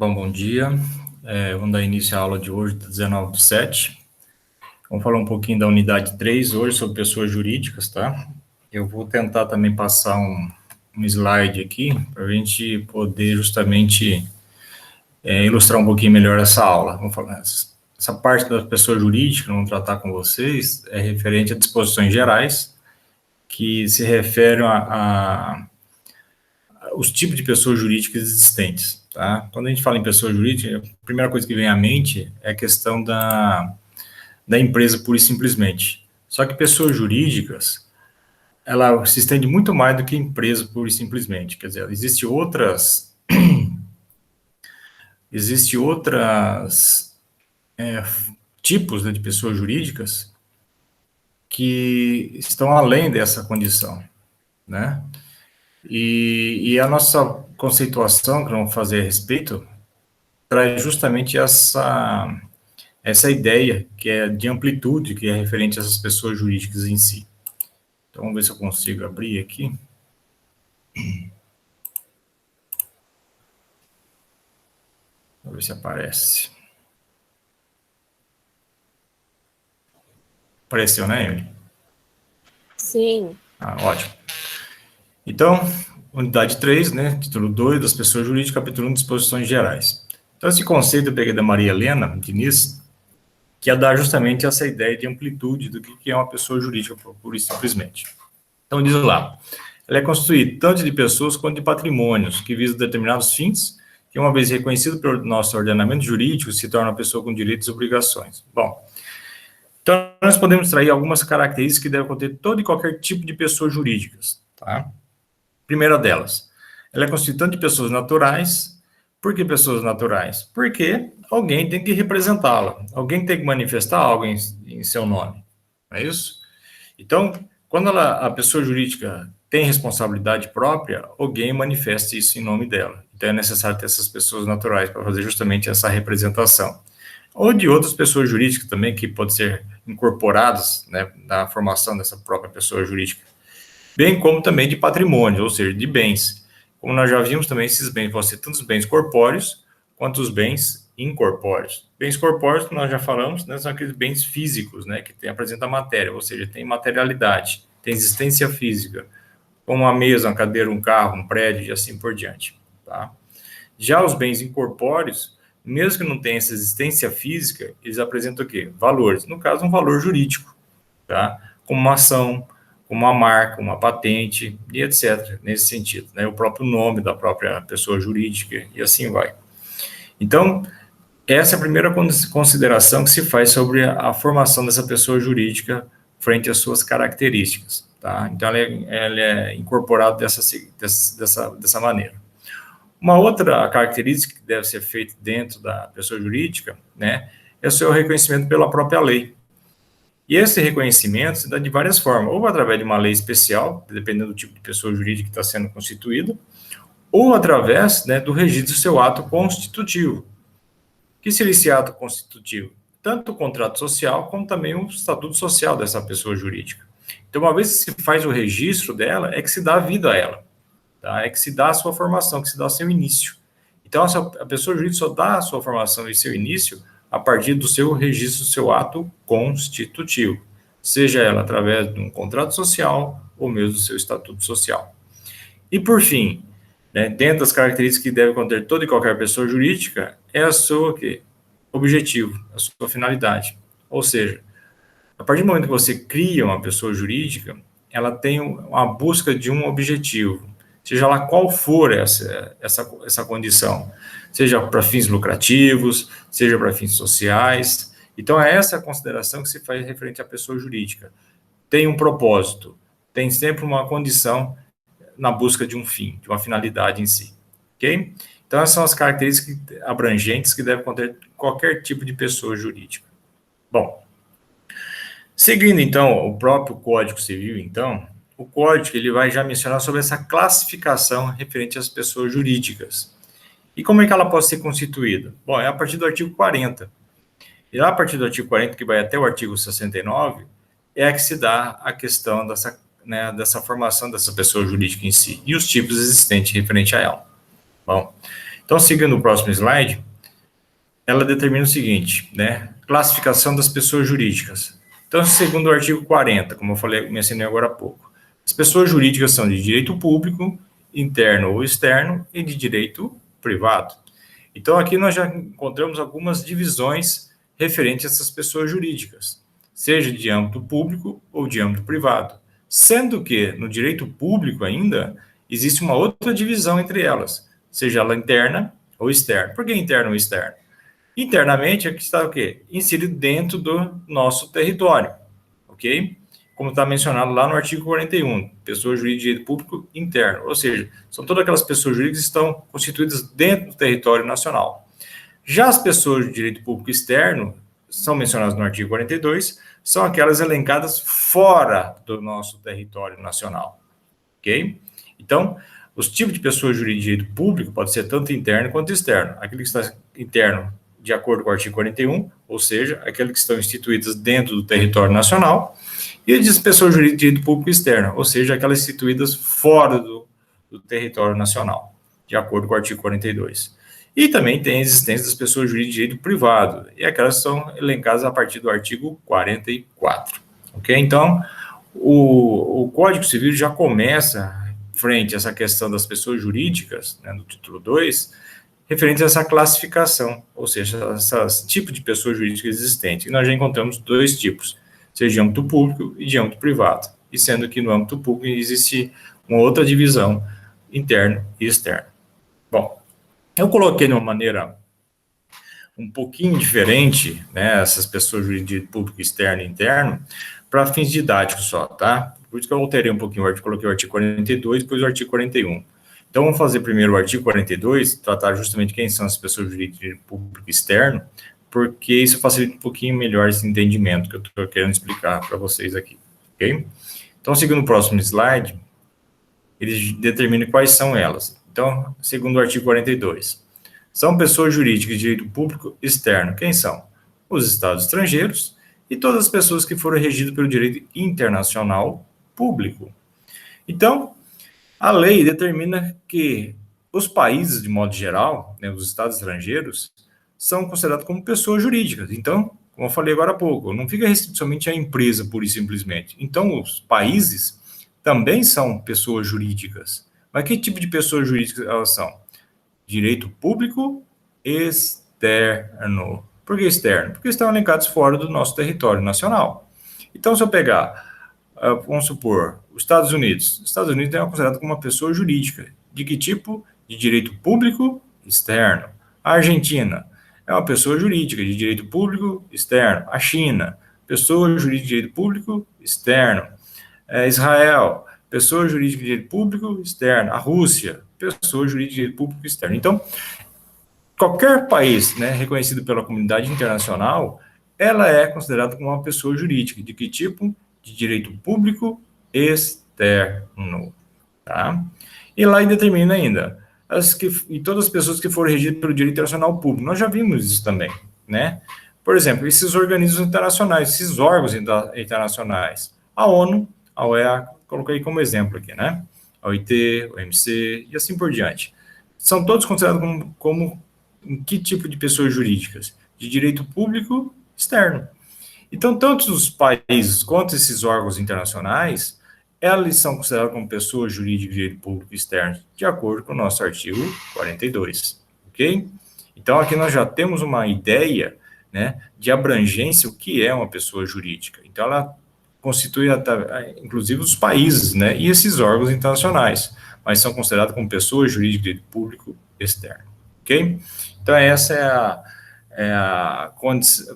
Bom dia. Vamos dar início à aula de hoje, 19/7. Vamos falar um pouquinho da unidade 3 hoje, sobre pessoas jurídicas, tá? Eu vou tentar também passar um slide aqui, para a gente poder justamente ilustrar um pouquinho melhor essa aula. Vamos falar, essa parte das pessoas jurídicas, vamos tratar com vocês, é referente a disposições gerais, que se referem a os tipos de pessoas jurídicas existentes, tá? Quando a gente fala em pessoa jurídica, a primeira coisa que vem à mente é a questão da empresa pura e simplesmente. Só que pessoas jurídicas, ela se estende muito mais do que empresa pura e simplesmente. Quer dizer, existe outras tipos, né, de pessoas jurídicas que estão além dessa condição, né? E a nossa conceituação que vamos fazer a respeito traz justamente essa ideia que é de amplitude, que é referente a essas pessoas jurídicas em si. Então, vamos ver se eu consigo abrir aqui. Vamos ver se aparece. Apareceu, né, Emily? Sim. Ótimo. Então, unidade 3, né, título 2, das pessoas jurídicas, capítulo 1, disposições gerais. Então, esse conceito eu peguei da Maria Helena Diniz, que é dar justamente essa ideia de amplitude do que é uma pessoa jurídica, pura e simplesmente. Então, diz lá, ela é constituída tanto de pessoas quanto de patrimônios, que visam determinados fins, que uma vez reconhecido pelo nosso ordenamento jurídico, se torna uma pessoa com direitos e obrigações. Bom, então nós podemos extrair algumas características que devem conter todo e qualquer tipo de pessoas jurídicas, tá? Primeira delas, ela é constituída tanto de pessoas naturais. Por que pessoas naturais? Porque alguém tem que representá-la, alguém tem que manifestar algo em seu nome, não é isso? Então, quando a pessoa jurídica tem responsabilidade própria, alguém manifesta isso em nome dela. Então, é necessário ter essas pessoas naturais para fazer justamente essa representação. Ou de outras pessoas jurídicas também, que podem ser incorporadas, né, na formação dessa própria pessoa jurídica. Bem como também de patrimônio, ou seja, de bens. Como nós já vimos também, esses bens vão ser tanto os bens corpóreos quanto os bens incorpóreos. Bens corpóreos, que nós já falamos, né, são aqueles bens físicos, né, que apresentam matéria, ou seja, tem materialidade, tem existência física, como uma mesa, uma cadeira, um carro, um prédio e assim por diante. Tá? Já os bens incorpóreos, mesmo que não tenham essa existência física, eles apresentam o quê? Valores. No caso, um valor jurídico, tá? Como uma ação, como uma marca, uma patente e etc. Nesse sentido, né? O próprio nome da própria pessoa jurídica e assim vai. Então, essa é a primeira consideração que se faz sobre a formação dessa pessoa jurídica frente às suas características, tá? Então, ela é incorporada dessa maneira. Uma outra característica que deve ser feita dentro da pessoa jurídica, né, é o seu reconhecimento pela própria lei. E esse reconhecimento se dá de várias formas, ou através de uma lei especial, dependendo do tipo de pessoa jurídica que está sendo constituída, ou através, né, do registro do seu ato constitutivo. O que seria esse ato constitutivo? Tanto o contrato social, como também o estatuto social dessa pessoa jurídica. Então, uma vez que se faz o registro dela, é que se dá vida a ela, tá? É que se dá a sua formação, que se dá o seu início. Então, a pessoa jurídica só dá a sua formação e seu início a partir do seu registro, do seu ato constitutivo, seja ela através de um contrato social ou mesmo do seu estatuto social. E, por fim, né, dentro das características que deve conter toda e qualquer pessoa jurídica, é a sua objetivo, a sua finalidade. Ou seja, a partir do momento que você cria uma pessoa jurídica, ela tem uma busca de um objetivo, seja lá qual for essa condição, seja para fins lucrativos, seja para fins sociais. Então, é essa a consideração que se faz referente à pessoa jurídica. Tem um propósito, tem sempre uma condição na busca de um fim, de uma finalidade em si. Ok? Então, essas são as características abrangentes que devem conter qualquer tipo de pessoa jurídica. Bom, seguindo, então, o próprio Código Civil, então, o Código ele vai já mencionar sobre essa classificação referente às pessoas jurídicas. E como é que ela pode ser constituída? Bom, é a partir do artigo 40. E lá, a partir do artigo 40, que vai até o artigo 69, é que se dá a questão dessa formação dessa pessoa jurídica em si e os tipos existentes referente a ela. Bom, Então, seguindo o próximo slide, ela determina o seguinte, né? Classificação das pessoas jurídicas. Então, segundo o artigo 40, como eu falei, mencionei agora há pouco, as pessoas jurídicas são de direito público, interno ou externo, e de direito privado. Então, aqui nós já encontramos algumas divisões referentes a essas pessoas jurídicas, seja de âmbito público ou de âmbito privado. Sendo que, no direito público ainda, existe uma outra divisão entre elas, seja ela interna ou externa. Por que interna ou externa? Internamente, aqui está o quê? Inserido dentro do nosso território, ok? Como está mencionado lá no artigo 41, pessoa jurídica de direito público interno, ou seja, são todas aquelas pessoas jurídicas que estão constituídas dentro do território nacional. Já as pessoas de direito público externo, são mencionadas no artigo 42, são aquelas elencadas fora do nosso território nacional, ok? Então, os tipos de pessoas jurídicas de direito público pode ser tanto interno quanto externo. Aquele que está interno, de acordo com o artigo 41, ou seja, aqueles que estão instituídas dentro do território nacional, e as pessoas jurídicas de direito público externo, ou seja, aquelas instituídas fora do território nacional, de acordo com o artigo 42. E também tem a existência das pessoas jurídicas de direito privado, e aquelas são elencadas a partir do artigo 44. Ok? Então, o Código Civil já começa, frente a essa questão das pessoas jurídicas, né, no título 2, referente a essa classificação, ou seja, esse tipo de pessoa jurídica existente. E nós já encontramos dois tipos, seja de âmbito público e de âmbito privado. E sendo que no âmbito público existe uma outra divisão, interno e externo. Bom, eu coloquei de uma maneira um pouquinho diferente, né, essas pessoas de público externo e interno, para fins didáticos só, tá? Por isso que eu alterei um pouquinho, eu coloquei o artigo 42, depois o artigo 41. Então, vamos fazer primeiro o artigo 42, tratar justamente quem são as pessoas jurídicas de público externo, porque isso facilita um pouquinho melhor esse entendimento que eu estou querendo explicar para vocês aqui, ok? Então, seguindo o próximo slide, ele determina quais são elas. Então, segundo o artigo 42, são pessoas jurídicas de direito público externo. Quem são? Os estados estrangeiros e todas as pessoas que foram regidas pelo direito internacional público. Então, a lei determina que os países, de modo geral, né, os estados estrangeiros, são considerados como pessoas jurídicas. Então, como eu falei agora há pouco, não fica restrito somente à empresa, pura e simplesmente. Então, os países também são pessoas jurídicas. Mas que tipo de pessoas jurídicas elas são? Direito público externo. Por que externo? Porque estão elencados fora do nosso território nacional. Então, se eu pegar, vamos supor, os Estados Unidos. Os Estados Unidos é considerado como uma pessoa jurídica. De que tipo? De direito público externo. A Argentina é uma pessoa jurídica de direito público externo. A China, pessoa jurídica de direito público externo. Israel, pessoa jurídica de direito público externo. A Rússia, pessoa jurídica de direito público externo. Então, qualquer país, né, reconhecido pela comunidade internacional, ela é considerada como uma pessoa jurídica. De que tipo? De direito público externo. Tá? E lá determina ainda e todas as pessoas que foram regidas pelo direito internacional público. Nós já vimos isso também, né? Por exemplo, esses organismos internacionais, esses órgãos internacionais, a ONU, a OEA, coloquei como exemplo aqui, né? A OIT, o OMC e assim por diante. São todos considerados como em que tipo de pessoas jurídicas? De direito público externo. Então, tanto os países quanto esses órgãos internacionais, elas são consideradas como pessoas jurídicas de direito público externo, de acordo com o nosso artigo 42, ok? Então, aqui nós já temos uma ideia, né, de abrangência, o que é uma pessoa jurídica. Então, ela constitui, inclusive, os países, né, e esses órgãos internacionais, mas são considerados como pessoas jurídicas de direito público externo, ok? Então, essa é a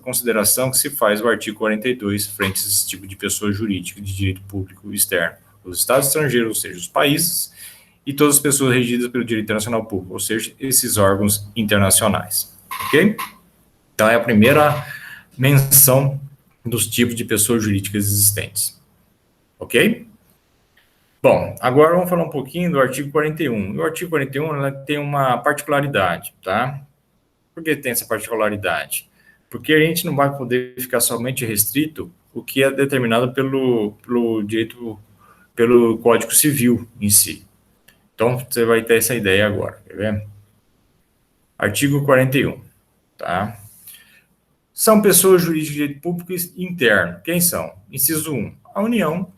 consideração que se faz do artigo 42 frente a esse tipo de pessoa jurídica de direito público externo. Os estados estrangeiros, ou seja, os países, e todas as pessoas regidas pelo direito internacional público, ou seja, esses órgãos internacionais. Ok? Então, é a primeira menção dos tipos de pessoas jurídicas existentes. Ok? Bom, agora vamos falar um pouquinho do artigo 41. O artigo 41 ela tem uma particularidade, tá? Por que tem essa particularidade? Porque a gente não vai poder ficar somente restrito o que é determinado pelo direito, pelo Código Civil em si. Então, você vai ter essa ideia agora, quer ver? Artigo 41, tá? São pessoas jurídicas de direito público interno. Quem são? Inciso 1, a União.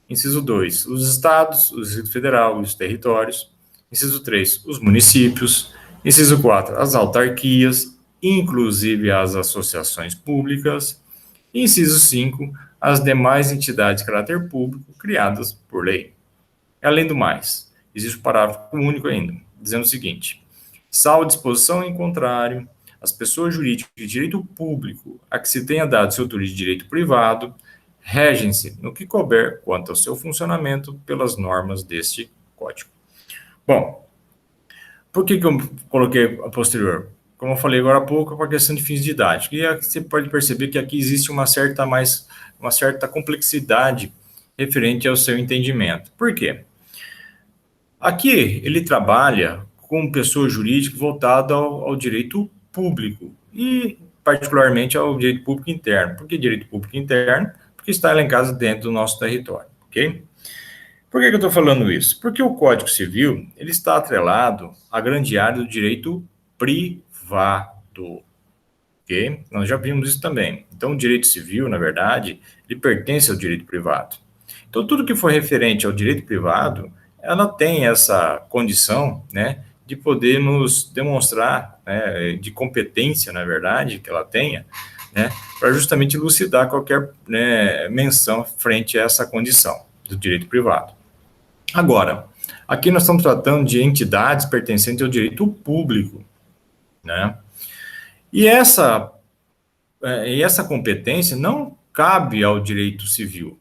Inciso 2, os estados, o Distrito Federal, os territórios. Inciso 3, os municípios. Inciso 4, as autarquias, inclusive as associações públicas. Inciso 5, as demais entidades de caráter público criadas por lei. Além do mais, existe um parágrafo único ainda, dizendo o seguinte: salvo disposição em contrário, as pessoas jurídicas de direito público a que se tenha dado seu autoria de direito privado regem-se no que couber quanto ao seu funcionamento pelas normas deste Código. Bom, por que eu coloquei a posterior? Como eu falei agora há pouco, para a questão de fins didáticos. E você pode perceber que aqui existe uma certa complexidade referente ao seu entendimento. Por quê? Aqui ele trabalha com pessoa jurídica voltada ao direito público e, particularmente, ao direito público interno. Por que direito público interno? Porque está elencado dentro do nosso território, ok? Por que eu estou falando isso? Porque o Código Civil ele está atrelado à grande área do direito privado, ok? Nós já vimos isso também. Então, o direito civil, na verdade, ele pertence ao direito privado. Então, tudo que for referente ao direito privado, ela tem essa condição, né, de poder nos demonstrar, né, de competência, na verdade, que ela tenha, né, para justamente elucidar qualquer, né, menção frente a essa condição do direito privado. Agora, aqui nós estamos tratando de entidades pertencentes ao direito público, né, e essa competência não cabe ao direito civil,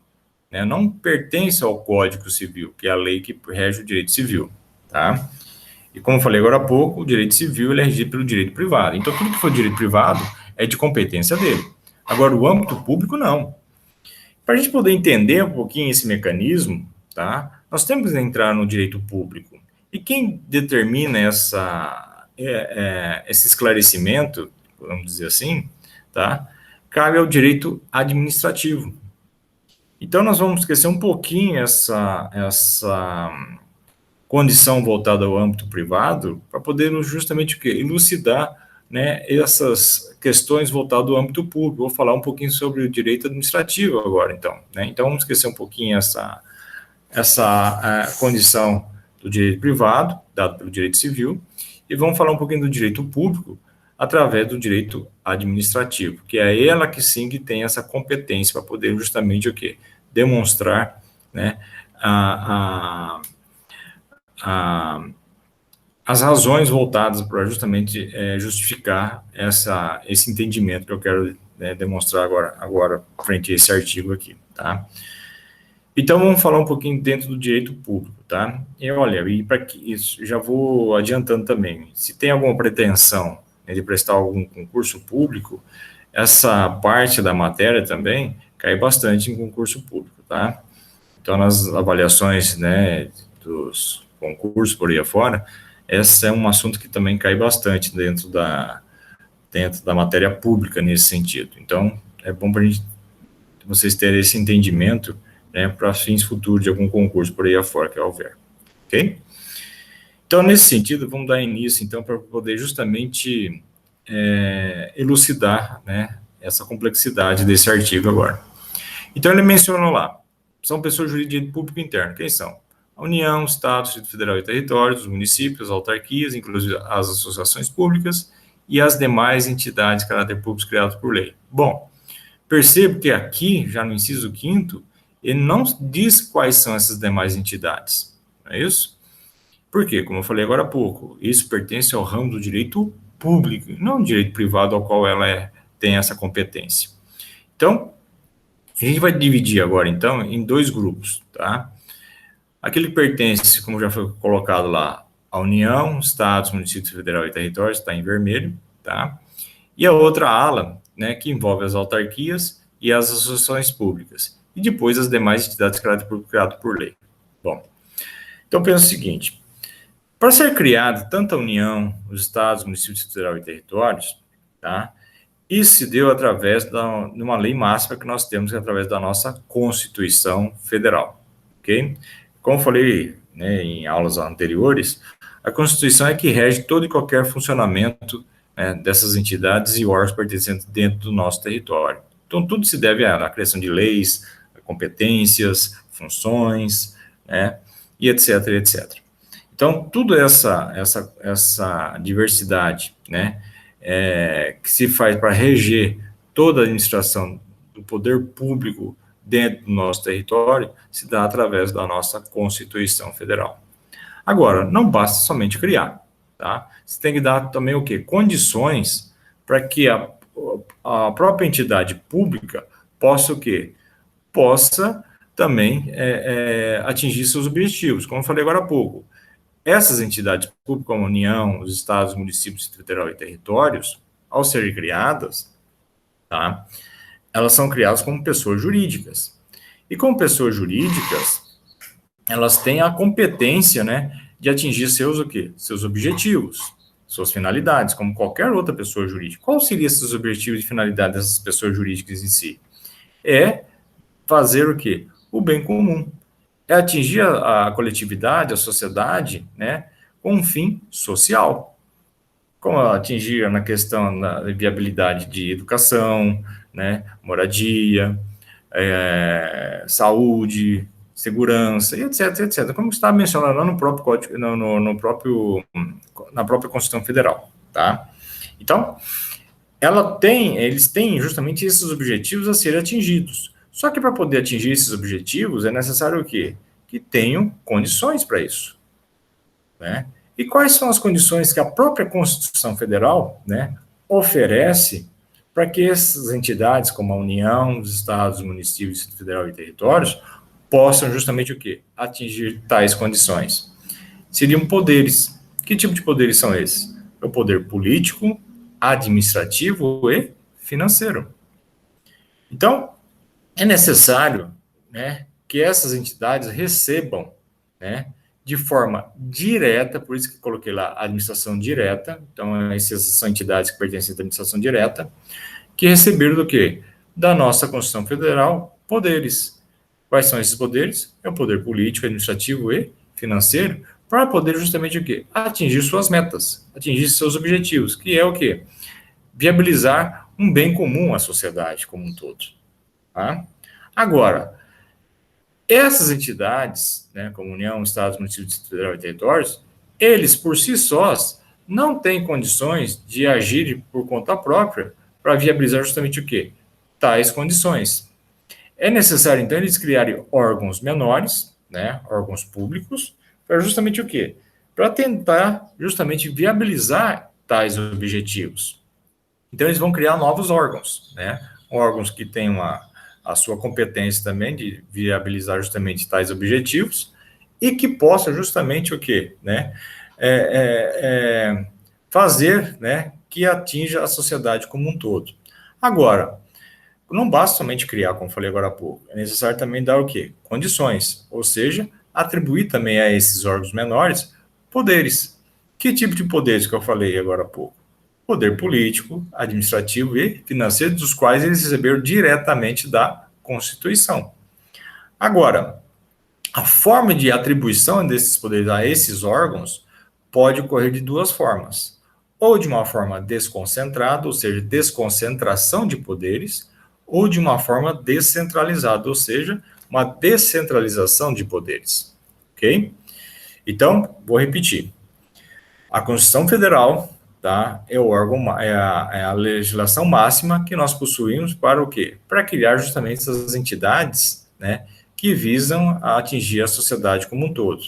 né, não pertence ao Código Civil, que é a lei que rege o direito civil, tá? E como eu falei agora há pouco, o direito civil ele é regido pelo direito privado. Então, tudo que for direito privado é de competência dele. Agora, o âmbito público, não. Para a gente poder entender um pouquinho esse mecanismo, tá? Nós temos que entrar no direito público. E quem determina esse esclarecimento, vamos dizer assim, tá? Cabe ao direito administrativo. Então, nós vamos esquecer um pouquinho essa condição voltada ao âmbito privado para poder justamente o quê? Elucidar, né, essas questões voltadas ao âmbito público. Vou falar um pouquinho sobre o direito administrativo agora, então. Né? Então, vamos esquecer um pouquinho essa condição do direito privado, dado pelo direito civil, e vamos falar um pouquinho do direito público através do direito administrativo, que é ela que sim que tem essa competência para poder justamente o quê? Demonstrar, né, as razões voltadas para justamente justificar esse entendimento que eu quero demonstrar agora frente a esse artigo aqui, tá? Então, vamos falar um pouquinho dentro do direito público, tá? E olha, e para isso, já vou adiantando também, se tem alguma pretensão, né, de prestar algum concurso público, essa parte da matéria também cai bastante em concurso público, tá? Então, nas avaliações, né, dos concursos por aí afora, esse é um assunto que também cai bastante dentro da matéria pública nesse sentido. Então, é bom para vocês terem esse entendimento, né, para fins futuros de algum concurso por aí afora que houver, ok? Então, nesse sentido, vamos dar início, então, para poder justamente elucidar, né, essa complexidade desse artigo agora. Então, ele mencionou lá, são pessoas jurídicas de público interno. Quem são? A União, Estados, Distrito Federal e Territórios, os municípios, as autarquias, inclusive as associações públicas e as demais entidades de caráter público criadas por lei. Bom, percebo que aqui, já no inciso 5º, ele não diz quais são essas demais entidades, não é isso? Por quê? Como eu falei agora há pouco, isso pertence ao ramo do direito público, não do direito privado ao qual ela tem essa competência. Então, a gente vai dividir agora, então, em dois grupos, tá? Aquele que pertence, como já foi colocado lá, à União, Estados, Municípios Federal e Territórios, está em vermelho, tá? E a outra ala, né, que envolve as autarquias e as associações públicas. E depois as demais entidades de caráter público criado por lei. Bom, então pensa o seguinte, para ser criado tanto a União, os Estados, Municípios Federal e Territórios, tá? Isso se deu através de uma lei máxima que nós temos através da nossa Constituição Federal, ok? Como eu falei né, em aulas anteriores, a Constituição é que rege todo e qualquer funcionamento, né, dessas entidades e órgãos pertencentes dentro do nosso território. Então, tudo se deve à criação de leis, competências, funções, né, e etc, etc. Então, tudo essa diversidade, né, que se faz para reger toda a administração do poder público dentro do nosso território, se dá através da nossa Constituição Federal. Agora, não basta somente criar, tá? Você tem que dar também o quê? Condições para que a própria entidade pública possa o quê? Possa também atingir seus objetivos. Como eu falei agora há pouco, essas entidades públicas, como a União, os estados, municípios, federal e territórios, ao serem criadas, tá? Elas são criadas como pessoas jurídicas. E como pessoas jurídicas, elas têm a competência, né, de atingir seus o quê? Seus objetivos, suas finalidades, como qualquer outra pessoa jurídica. Qual seriam esses objetivos e finalidades dessas pessoas jurídicas em si? É fazer o quê? O bem comum. É atingir a coletividade, a sociedade, né, com um fim social. Como atingir na questão da viabilidade de educação, né, moradia, saúde, segurança, e etc, etc. Como está mencionado lá no próprio código, na própria Constituição Federal, tá? Então, eles têm justamente esses objetivos a serem atingidos. Só que para poder atingir esses objetivos é necessário o quê? Que tenham condições para isso, né? E quais são as condições que a própria Constituição Federal, né, oferece para que essas entidades, como a União, os estados, municípios, federal e territórios, possam justamente o quê? Atingir tais condições. Seriam poderes. Que tipo de poderes são esses? É o poder político, administrativo e financeiro. Então, é necessário, né, que essas entidades recebam, né, de forma direta, por isso que coloquei lá administração direta, então essas são entidades que pertencem à administração direta, que receberam do quê? Da nossa Constituição Federal, poderes. Quais são esses poderes? É o poder político, administrativo e financeiro, para poder justamente o quê? Atingir suas metas, atingir seus objetivos, que é o quê? Viabilizar um bem comum à sociedade como um todo. Tá? Agora, essas entidades, né, como União, Estados, Municípios, Federal e Territórios, eles por si sós não têm condições de agir por conta própria para viabilizar justamente o quê? Tais condições. É necessário, então, eles criarem órgãos menores, né, órgãos públicos, para justamente o quê? Para tentar justamente viabilizar tais objetivos. Então, eles vão criar novos órgãos, né, órgãos que tenham a sua competência também de viabilizar justamente tais objetivos e que possam justamente o quê? Né? Fazer, né, que atinja a sociedade como um todo. Agora, não basta somente criar, como falei agora há pouco, é necessário também dar o quê? Condições, ou seja, atribuir também a esses órgãos menores poderes. Que tipo de poderes que eu falei agora há pouco? Poder político, administrativo e financeiro, dos quais eles receberam diretamente da Constituição. Agora, a forma de atribuição desses poderes a esses órgãos pode ocorrer de duas formas. Ou de uma forma desconcentrada, ou seja, desconcentração de poderes, ou de uma forma descentralizada, ou seja, uma descentralização de poderes. Ok? Então, vou repetir. A Constituição Federal, tá, é o órgão, é a legislação máxima que nós possuímos para o quê? Para criar justamente essas entidades, né, que visam a atingir a sociedade como um todo.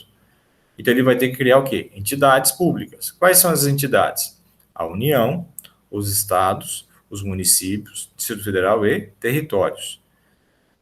Então, ele vai ter que criar o quê? Entidades públicas. Quais são as entidades? A União, os estados, os municípios, Distrito Federal e territórios.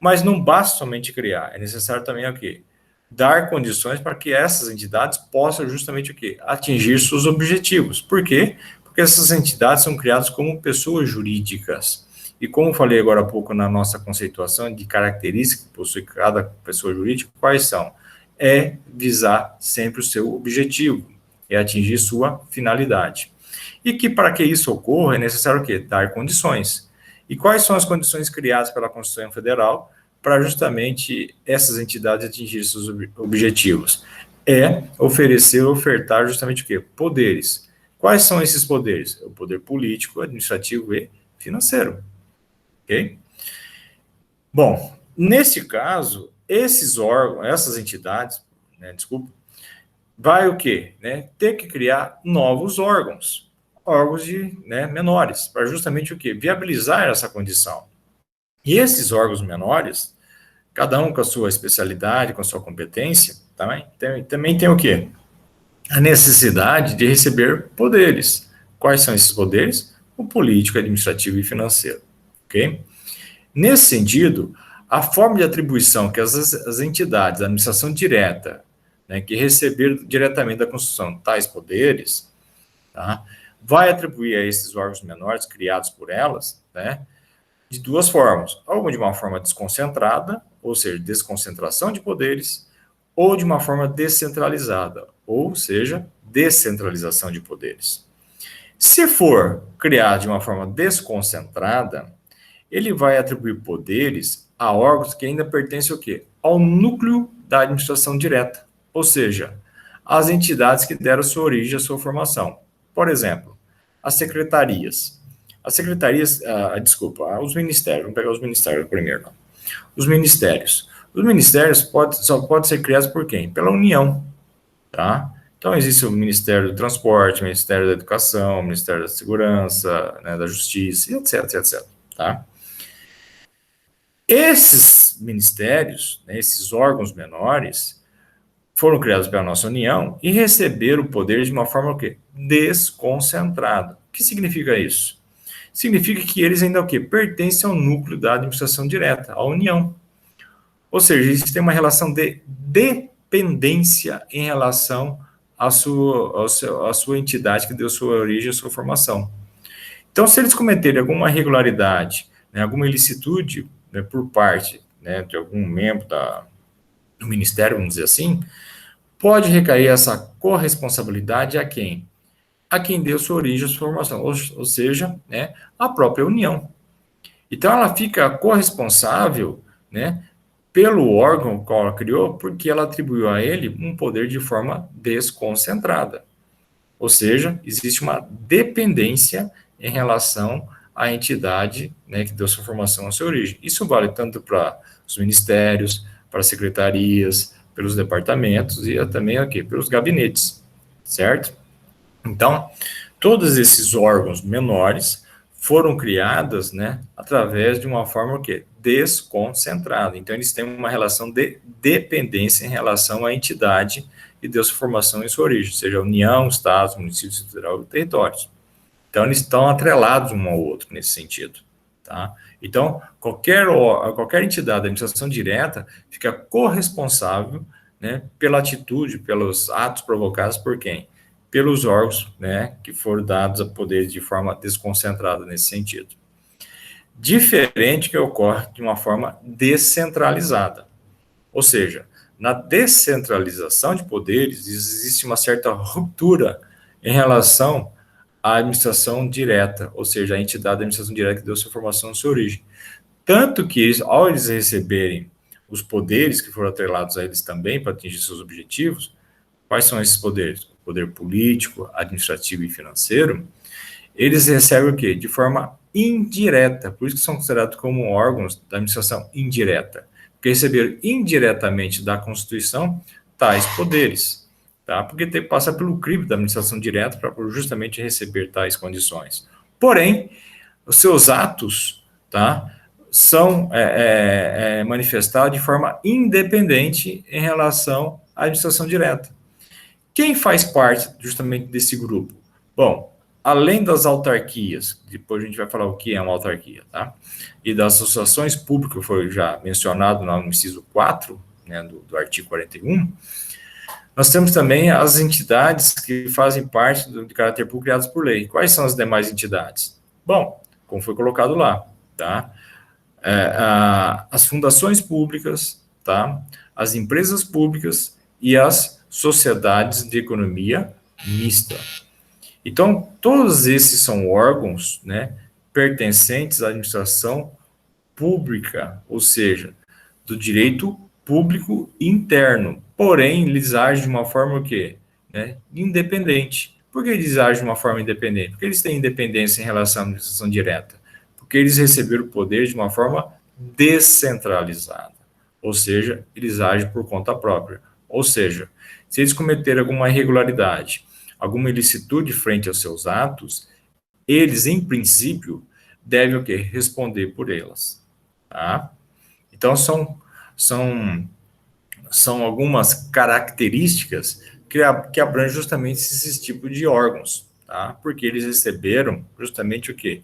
Mas não basta somente criar, é necessário também o quê? Dar condições para que essas entidades possam justamente o quê? Atingir seus objetivos. Por quê? Porque essas entidades são criadas como pessoas jurídicas. E como falei agora há pouco na nossa conceituação de características que possui cada pessoa jurídica, quais são? É visar sempre o seu objetivo, é atingir sua finalidade. E que para que isso ocorra é necessário o quê? Dar condições. E quais são as condições criadas pela Constituição Federal para justamente essas entidades atingirem seus objetivos? é oferecer, ofertar justamente o quê? Poderes. Quais são esses poderes? O poder político, administrativo e financeiro. Ok? Bom, nesse caso, esses órgãos, essas entidades, né, desculpa, vai o quê? Né, ter que criar novos órgãos, órgãos menores, para justamente o quê? Viabilizar essa condição. E esses órgãos menores, cada um com a sua especialidade, com a sua competência, também tem o quê? A necessidade de receber poderes. Quais são esses poderes? O político, administrativo e financeiro. Ok? Nesse sentido, a forma de atribuição que as entidades, a administração direta, né, que receber diretamente da Constituição tais poderes, tá, vai atribuir a esses órgãos menores criados por elas, né, de duas formas. Ou de uma forma desconcentrada, ou seja, desconcentração de poderes, ou de uma forma descentralizada, ou seja, descentralização de poderes. Se for criado de uma forma desconcentrada, ele vai atribuir poderes a órgãos que ainda pertencem ao quê? Ao núcleo da administração direta, ou seja, as entidades que deram sua origem à sua formação. Por exemplo, as secretarias. As secretarias, os ministérios, vamos pegar os ministérios primeiro. Os ministérios. Os ministérios só podem ser criados por quem? Pela União, tá? Então, existe o Ministério do Transporte, o Ministério da Educação, o Ministério da Segurança, né, da Justiça, etc, etc, tá? Esses ministérios, né, esses órgãos menores, foram criados pela nossa União e receberam o poder de uma forma o quê? Desconcentrada. O que significa isso? Significa que eles ainda o quê? Pertencem ao núcleo da administração direta, à União. Ou seja, existe uma relação de dependência em relação à sua entidade que deu sua origem, a sua formação. Então, se eles cometerem alguma irregularidade, né, alguma ilicitude, né, por parte, né, de algum membro do Ministério, vamos dizer assim, pode recair essa corresponsabilidade a quem? A quem deu sua origem, sua formação, ou seja, né, a própria União. Então, ela fica corresponsável, né, pelo órgão que ela criou, porque ela atribuiu a ele um poder de forma desconcentrada. Ou seja, existe uma dependência em relação à entidade, né, que deu sua formação, a sua origem. Isso vale tanto para os ministérios, para as secretarias, pelos departamentos e também aqui pelos gabinetes, certo? Então, todos esses órgãos menores foram criados, né, através de uma forma o quê? Desconcentrada. Então, eles têm uma relação de dependência em relação à entidade que deu sua formação e sua origem, seja a União, Estados, municípios, federal e territórios. Então, eles estão atrelados um ao outro nesse sentido, tá? Então, qualquer entidade da administração direta fica corresponsável, né, pela atitude, pelos atos provocados por quem? Pelos órgãos, né, que foram dados a poder de forma desconcentrada nesse sentido. Diferente que ocorre de uma forma descentralizada. Ou seja, na descentralização de poderes, existe uma certa ruptura em relação à administração direta, ou seja, a entidade da administração direta que deu sua formação e sua origem. Tanto que, ao eles receberem os poderes que foram atrelados a eles também para atingir seus objetivos, quais são esses poderes? O poder político, administrativo e financeiro, eles recebem o quê? De forma indireta, por isso que são considerados como órgãos da administração indireta, porque receberam indiretamente da Constituição tais poderes, tá? Porque passa pelo crivo da administração direta para justamente receber tais condições. Porém, os seus atos, tá, são manifestados de forma independente em relação à administração direta. Quem faz parte justamente desse grupo? Bom, além das autarquias, depois a gente vai falar o que é uma autarquia, tá? E das associações públicas, que foi já mencionado no inciso 4, né, do artigo 41, nós temos também as entidades que fazem parte de caráter público criadas por lei. Quais são as demais entidades? Bom, como foi colocado lá, tá? As fundações públicas, tá? As empresas públicas e as sociedades de economia mista. Então, todos esses são órgãos, né, pertencentes à administração pública, ou seja, do direito público interno, porém, eles agem de uma forma o quê? Né? Independente. Por que eles agem de uma forma independente? Porque eles têm independência em relação à administração direta. Porque eles receberam o poder de uma forma descentralizada. Ou seja, eles agem por conta própria. Ou seja, se eles cometerem alguma irregularidade, alguma ilicitude frente aos seus atos, eles, em princípio, devem o quê? Responder por elas. Tá? Então, são algumas características que abrangem justamente esses tipos de órgãos, tá? Porque eles receberam justamente o quê?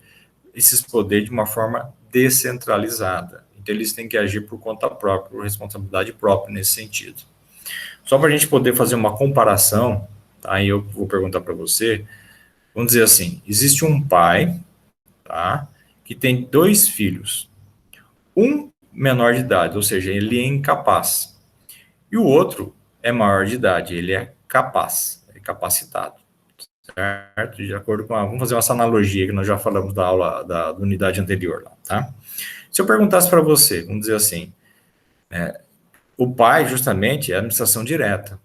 Esses poderes de uma forma descentralizada. Então, eles têm que agir por conta própria, por responsabilidade própria nesse sentido. Só para a gente poder fazer uma comparação, tá? Aí eu vou perguntar para você, vamos dizer assim, existe um pai, tá? Que tem 2 filhos. Um menor de idade, ou seja, ele é incapaz. E o outro é maior de idade, ele é capaz, é capacitado, certo? De acordo com vamos fazer essa analogia que nós já falamos da aula da unidade anterior, lá, tá? Se eu perguntasse para você, vamos dizer assim, o pai justamente é a administração direta,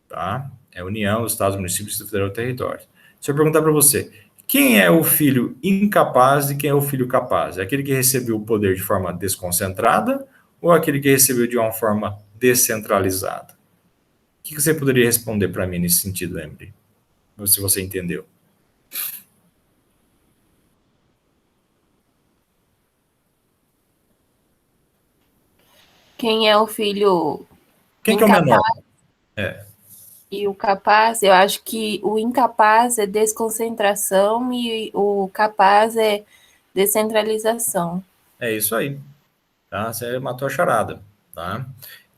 tá? É a União, os Estados, municípios, Distrito Federal e território. Se eu perguntar para você, quem é o filho incapaz e quem é o filho capaz? É aquele que recebeu o poder de forma desconcentrada ou aquele que recebeu de uma forma descentralizada? O que você poderia responder para mim nesse sentido, Emily? Se você entendeu. Quem é o filho Quem que é o menor? incapaz e o capaz? Eu acho que o incapaz é desconcentração e o capaz é descentralização. É isso aí, tá? Você matou a charada, tá?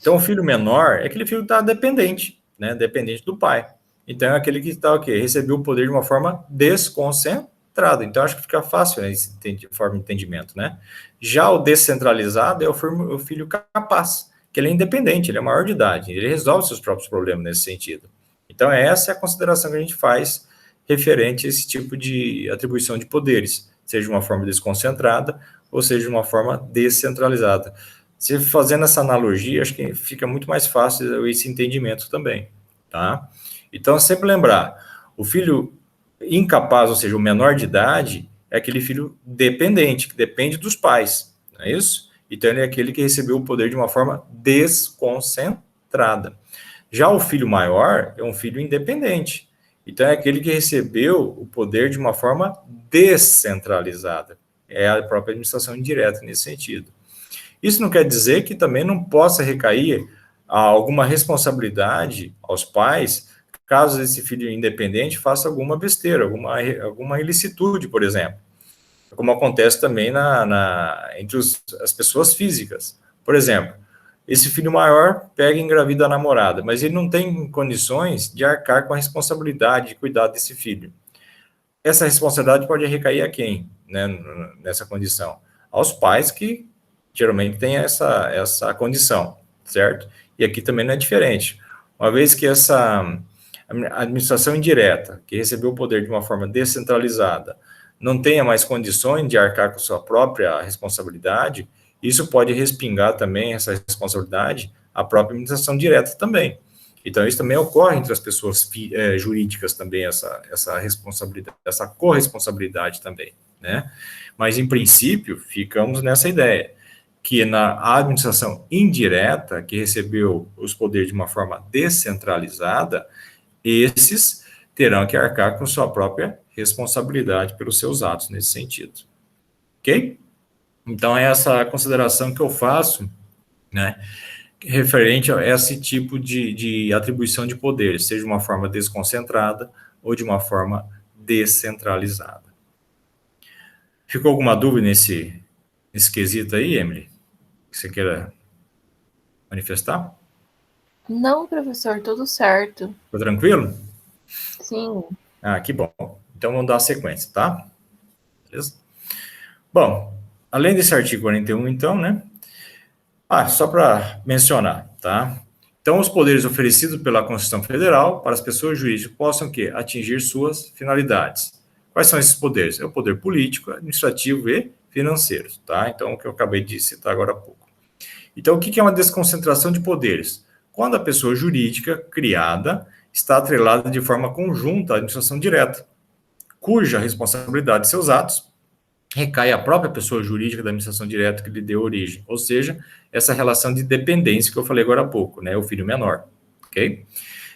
Então, o filho menor é aquele filho que está dependente, né? Dependente do pai. Então, é aquele que está o quê? Recebeu o poder de uma forma desconcentrada. Então, acho que fica fácil, né, esse forma de entendimento, né? Já o descentralizado é o filho capaz, que ele é independente, ele é maior de idade, ele resolve seus próprios problemas nesse sentido. Então, essa é a consideração que a gente faz referente a esse tipo de atribuição de poderes, seja de uma forma desconcentrada ou seja de uma forma descentralizada. Se fazendo essa analogia, acho que fica muito mais fácil esse entendimento também, tá? Então, sempre lembrar, o filho incapaz, ou seja, o menor de idade, é aquele filho dependente, que depende dos pais, não é isso? Então, ele é aquele que recebeu o poder de uma forma desconcentrada. Já o filho maior é um filho independente. Então, é aquele que recebeu o poder de uma forma descentralizada. É a própria administração indireta nesse sentido. Isso não quer dizer que também não possa recair alguma responsabilidade aos pais, caso esse filho independente faça alguma besteira, alguma ilicitude, por exemplo. Como acontece também entre as pessoas físicas. Por exemplo, esse filho maior pega e engravida a namorada, mas ele não tem condições de arcar com a responsabilidade de cuidar desse filho. Essa responsabilidade pode recair a quem, né, nessa condição? Aos pais que geralmente têm essa condição, certo? E aqui também não é diferente. Uma vez que essa administração indireta, que recebeu o poder de uma forma descentralizada, não tenha mais condições de arcar com sua própria responsabilidade, isso pode respingar também essa responsabilidade à própria administração direta também. Então, isso também ocorre entre as pessoas jurídicas também, essa responsabilidade, essa corresponsabilidade também, né? Mas, em princípio, ficamos nessa ideia, que na administração indireta, que recebeu os poderes de uma forma descentralizada, esses terão que arcar com sua própria responsabilidade pelos seus atos nesse sentido. Ok? Então, é essa consideração que eu faço, né, referente a esse tipo de atribuição de poderes, seja de uma forma desconcentrada ou de uma forma descentralizada. Ficou alguma dúvida nesse quesito aí, Emily? Que você queira manifestar? Não, professor, tudo certo. Ficou tranquilo? Sim. Ah, que bom. Então vamos dar a sequência, tá? Beleza? Bom, além desse artigo 41, então, né? Só para mencionar, tá? Então, os poderes oferecidos pela Constituição Federal para as pessoas jurídicas possam que atingir suas finalidades. Quais são esses poderes? É o poder político, administrativo e financeiro, tá? Então, o que eu acabei de citar agora há pouco. Então, o que é uma desconcentração de poderes? quando a pessoa jurídica criada está atrelada de forma conjunta à administração direta, cuja responsabilidade de seus atos recai à própria pessoa jurídica da administração direta que lhe deu origem, ou seja, essa relação de dependência que eu falei agora há pouco, né, o filho menor, ok?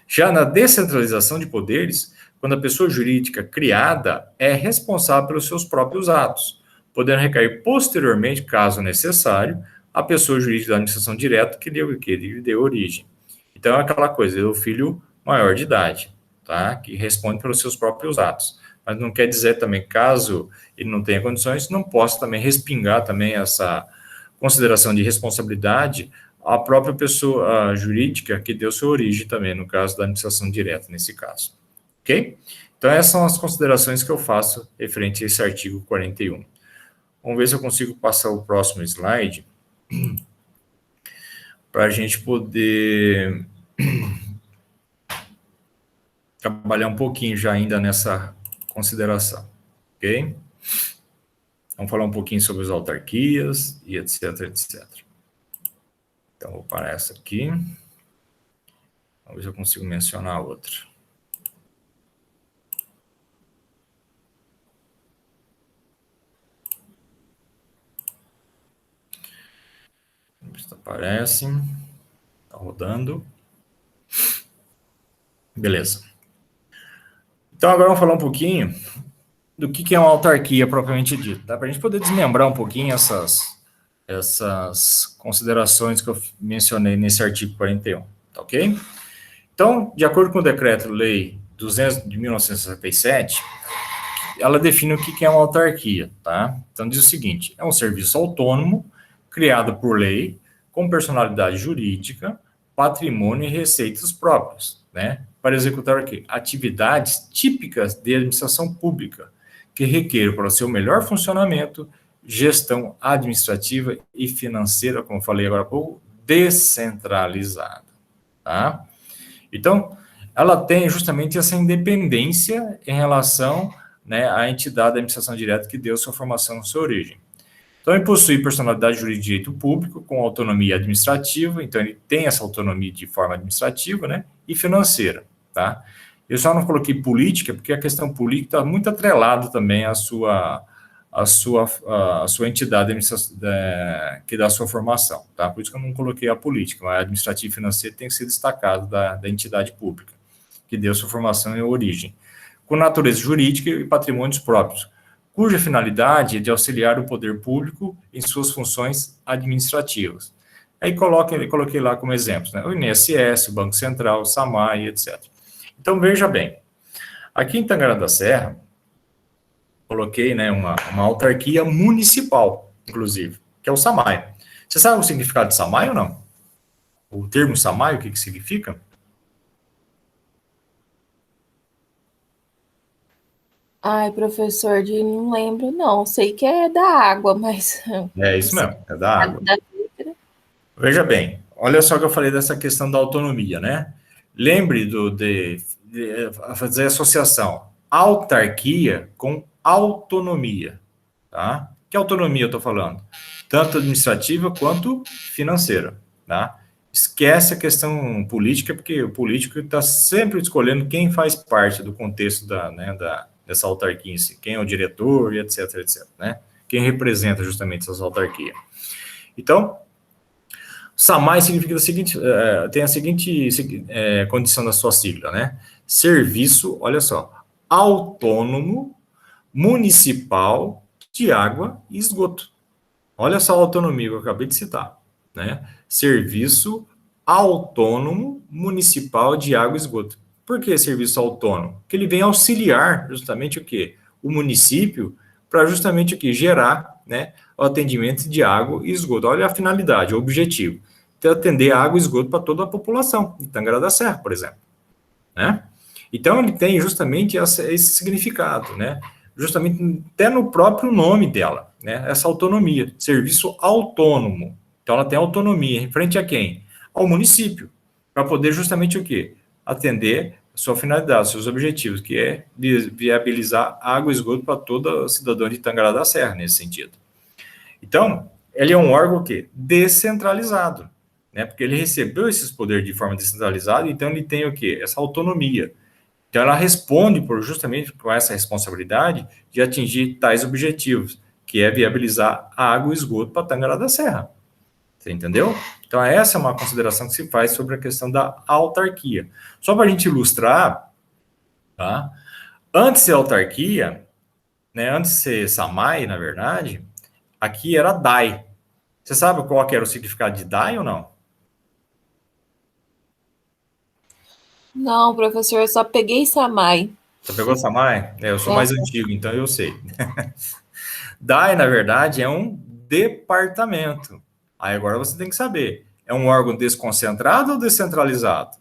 Já na descentralização de poderes, quando a pessoa jurídica criada é responsável pelos seus próprios atos, podendo recair posteriormente, caso necessário, a pessoa jurídica da administração direta que lhe deu origem. Então, é aquela coisa, é o filho maior de idade, tá? Que responde pelos seus próprios atos. Mas não quer dizer também, caso ele não tenha condições, não possa também respingar também essa consideração de responsabilidade à própria pessoa jurídica que deu sua origem também, no caso da administração direta, nesse caso. Ok? Então, essas são as considerações que eu faço referente a esse artigo 41. Vamos ver se eu consigo passar o próximo slide para a gente poder trabalhar um pouquinho já ainda nessa consideração, ok? Vamos falar um pouquinho sobre as autarquias e etc, etc. Então, vou parar essa aqui. Vamos ver se eu consigo mencionar outra. Vamos ver se aparece. Está rodando. Beleza. Então, agora vamos falar um pouquinho do que é uma autarquia propriamente dita, tá? Para a gente poder desmembrar um pouquinho essas considerações que eu mencionei nesse artigo 41, tá ok? Então, de acordo com o Decreto-Lei 200 de 1967, ela define o que é uma autarquia, tá? Então, diz o seguinte, é um serviço autônomo, criado por lei, com personalidade jurídica, patrimônio e receitas próprios, né? Para executar o quê? Atividades típicas de administração pública, que requer para o seu melhor funcionamento, gestão administrativa e financeira, como falei agora há pouco, descentralizada, tá? Então, ela tem justamente essa independência em relação, né, à entidade da administração direta que deu sua formação, sua origem. Então, ele possui personalidade jurídica de direito público, com autonomia administrativa, então ele tem essa autonomia de forma administrativa, né, e financeira, tá? Eu só não coloquei política, porque a questão política está muito atrelada também à sua entidade que dá a sua formação, tá? Por isso que eu não coloquei a política, mas a administrativa e financeira tem que ser destacado da entidade pública, que deu sua formação e origem, com natureza jurídica e patrimônios próprios, cuja finalidade é de auxiliar o poder público em suas funções administrativas. Aí coloquei lá como exemplos, né? O INSS, o Banco Central, o SAMAI, etc. Então, veja bem, aqui em Tangará da Serra, coloquei, né, uma autarquia municipal, inclusive, que é o SAMAI. Você sabe o significado de SAMAI ou não? O termo SAMAI, o que significa? Ai, professor, não lembro, não. Sei que é da água, mas... É isso mesmo, é da água. Veja bem, olha só que eu falei dessa questão da autonomia, né? Lembre de fazer associação autarquia com autonomia, tá? Que autonomia eu estou falando? Tanto administrativa quanto financeira, tá? Esquece a questão política, porque o político está sempre escolhendo quem faz parte do contexto dessa autarquia em si, quem é o diretor e etc, etc, né? Quem representa justamente essas autarquias. Então, SAMAI significa tem a seguinte condição da sua sigla, né? Serviço, olha só, autônomo, municipal de água e esgoto. Olha só a autonomia que eu acabei de citar, né? Serviço autônomo, municipal de água e esgoto. Por que serviço autônomo? Porque ele vem auxiliar justamente o quê? O município para justamente o quê? Gerar, né, o atendimento de água e esgoto. Olha a finalidade, o objetivo. Então, atender água e esgoto para toda a população, de Tangará da Serra, por exemplo, né? Então, ele tem justamente esse significado, né? Justamente até no próprio nome dela, né? Essa autonomia, serviço autônomo. Então, ela tem autonomia em frente a quem? Ao município, para poder justamente o quê? Atender a sua finalidade, seus objetivos, que é viabilizar água e esgoto para todo cidadão de Tangará da Serra, nesse sentido. Então, ele é um órgão o quê? Descentralizado, né? Porque ele recebeu esses poderes de forma descentralizada, então ele tem o quê? Essa autonomia. Então ela responde justamente com essa responsabilidade de atingir tais objetivos, que é viabilizar a água e esgoto para Tangará da Serra. Você entendeu? Então essa é uma consideração que se faz sobre a questão da autarquia. Só para a gente ilustrar, tá? Antes de ser autarquia, né, antes de ser SAMAI, na verdade, aqui era DAI. Você sabe qual que era o significado de DAI ou não? Não, professor, eu só peguei Samai. Você pegou SAMAI? Eu sou mais antigo, então eu sei. DAI, na verdade, é um departamento. Aí agora você tem que saber, é um órgão desconcentrado ou descentralizado?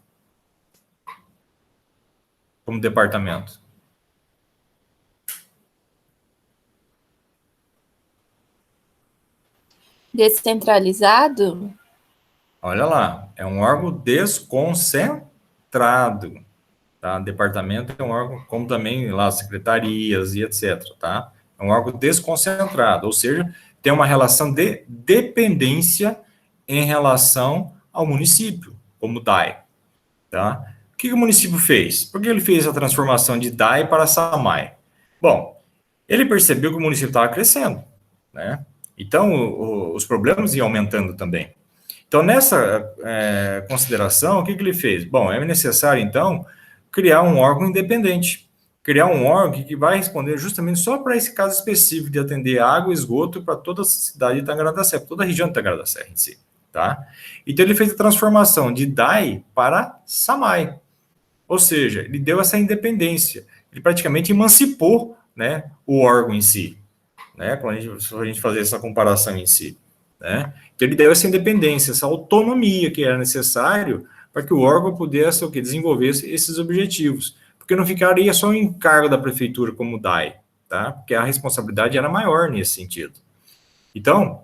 Como departamento? Descentralizado? Olha lá, é um órgão desconcentrado, tá? Departamento é um órgão, como também lá secretarias e etc, tá? É um órgão desconcentrado, ou seja, tem uma relação de dependência em relação ao município, como DAI, tá? O que o município fez? Por que ele fez a transformação de DAI para SAMAI? Bom, ele percebeu que o município estava crescendo, né? Então, os problemas iam aumentando também. Então, nessa consideração, o que ele fez? Bom, é necessário, então, criar um órgão independente. Criar um órgão que vai responder justamente só para esse caso específico de atender água e esgoto para toda a cidade de Tangará da Serra, toda a região de Tangará da Serra em si, tá? Então, ele fez a transformação de DAI para SAMAI. Ou seja, ele deu essa independência. Ele praticamente emancipou, né, o órgão em si, né, quando a gente fazer essa comparação em si, né? Então ele deu essa independência, essa autonomia que era necessário para que o órgão pudesse desenvolver esses objetivos, porque não ficaria só em encargo da prefeitura como DAI, tá? Porque a responsabilidade era maior nesse sentido. Então,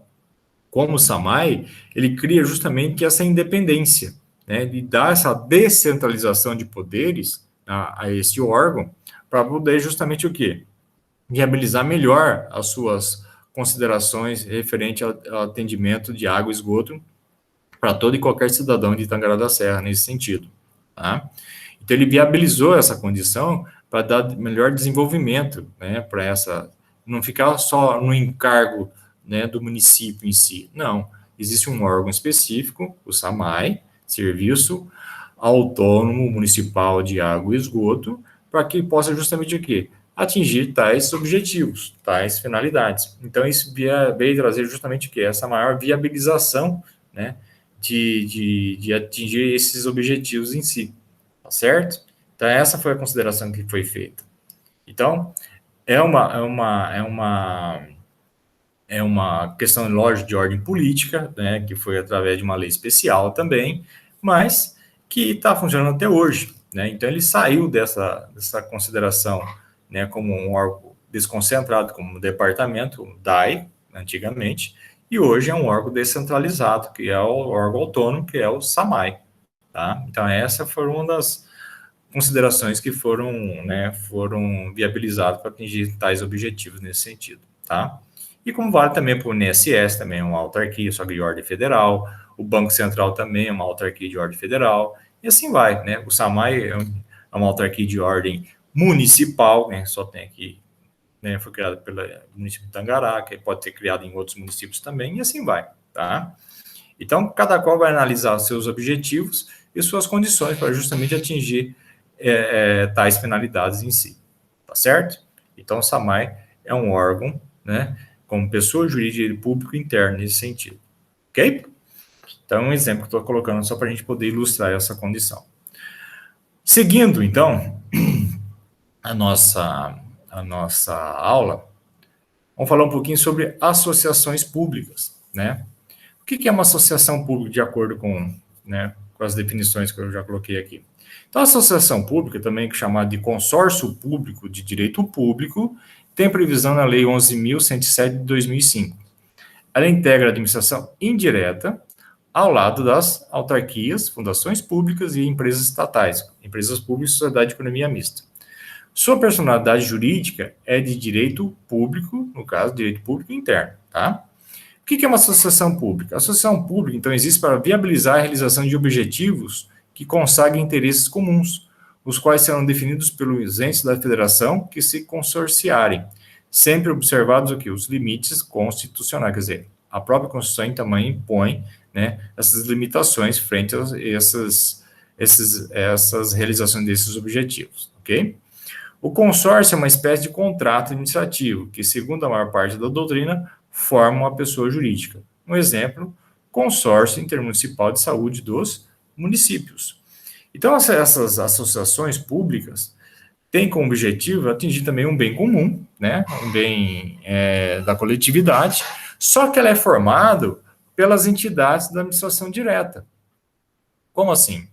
como o SAMAI, ele cria justamente essa independência, né, de dar essa descentralização de poderes a esse órgão, para poder justamente o quê? Viabilizar melhor as suas considerações referente ao atendimento de água e esgoto para todo e qualquer cidadão de Tangará da Serra, nesse sentido. Tá? Então, ele viabilizou essa condição para dar melhor desenvolvimento, né, para essa, não ficar só no encargo, né, do município em si. Não, existe um órgão específico, o SAMAI, Serviço Autônomo Municipal de Água e Esgoto, para que possa justamente o quê? Atingir tais objetivos, tais finalidades. Então, isso veio trazer justamente o quê? Essa maior viabilização, né, de atingir esses objetivos em si, tá certo? Então, essa foi a consideração que foi feita. Então, é uma questão, lógico, de ordem política, né, que foi através de uma lei especial também, mas que está funcionando até hoje, né? Então, ele saiu dessa consideração, né, como um órgão desconcentrado, como um departamento, o DAI, antigamente, e hoje é um órgão descentralizado, que é o órgão autônomo, que é o SAMAI, tá? Então, essa foi uma das considerações que foram, né, foram viabilizadas para atingir tais objetivos nesse sentido, tá? E como vale também para o INSS, também é uma autarquia, só que de ordem federal, o Banco Central também é uma autarquia de ordem federal, e assim vai, né? O SAMAI é uma autarquia de ordem municipal, né? Só tem aqui, né? Foi criado pelo município de Tangará, que pode ser criado em outros municípios também, e assim vai, tá? Então, cada qual vai analisar os seus objetivos e suas condições para justamente atingir tais finalidades em si, tá certo? Então, o SAMAI é um órgão, né, como pessoa jurídica de público interno nesse sentido, ok? Então, um exemplo que estou colocando só para a gente poder ilustrar essa condição. Seguindo, então, a nossa aula, vamos falar um pouquinho sobre associações públicas, né? O que é uma associação pública de acordo com, né, com as definições que eu já coloquei aqui? Então, a associação pública, também chamada de consórcio público de direito público, tem previsão na Lei 11.107 de 2005. Ela integra a administração indireta ao lado das autarquias, fundações públicas e empresas estatais, empresas públicas e sociedade de economia mista. Sua personalidade jurídica é de direito público, no caso, direito público interno, tá? O que é uma associação pública? A associação pública, então, existe para viabilizar a realização de objetivos que consagrem interesses comuns, os quais serão definidos pelos entes da federação que se consorciarem, sempre observados aqui os limites constitucionais, quer dizer, a própria Constituição também impõe, né, essas limitações frente a essas realizações desses objetivos, ok? O consórcio é uma espécie de contrato administrativo que, segundo a maior parte da doutrina, forma uma pessoa jurídica. Um exemplo, consórcio intermunicipal de saúde dos municípios. Então, essas associações públicas têm como objetivo atingir também um bem comum, né, um bem da coletividade, só que ela é formado pelas entidades da administração direta. Como assim?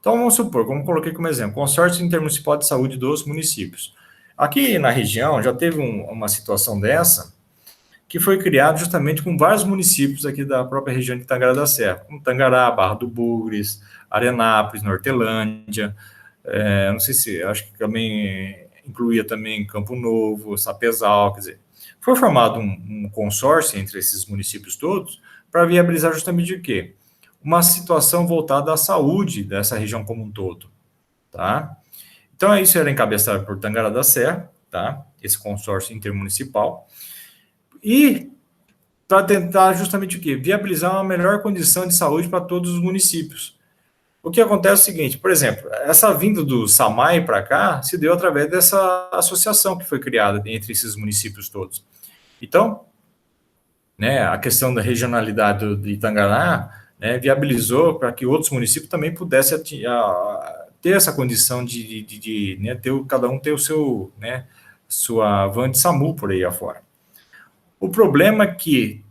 Então, vamos supor, como coloquei como exemplo, consórcio intermunicipal de saúde dos municípios. Aqui na região já teve uma situação dessa, que foi criado justamente com vários municípios aqui da própria região de Tangará da Serra, como Tangará, Barra do Bugres, Arenápolis, Nortelândia, não sei se, acho que também incluía também Campo Novo, Sapezal, quer dizer, foi formado um consórcio entre esses municípios todos para viabilizar justamente o quê? Uma situação voltada à saúde dessa região como um todo, tá? Então, isso era encabeçado por Tangará da Serra, tá? Esse consórcio intermunicipal, e para tentar justamente o quê? Viabilizar uma melhor condição de saúde para todos os municípios. O que acontece é o seguinte, por exemplo, essa vinda do SAMAI para cá se deu através dessa associação que foi criada entre esses municípios todos. Então, né, a questão da regionalidade de Itangará, né, viabilizou para que outros municípios também pudessem ter essa condição de né, cada um ter o seu, né, sua van de SAMU por aí afora. O problema é que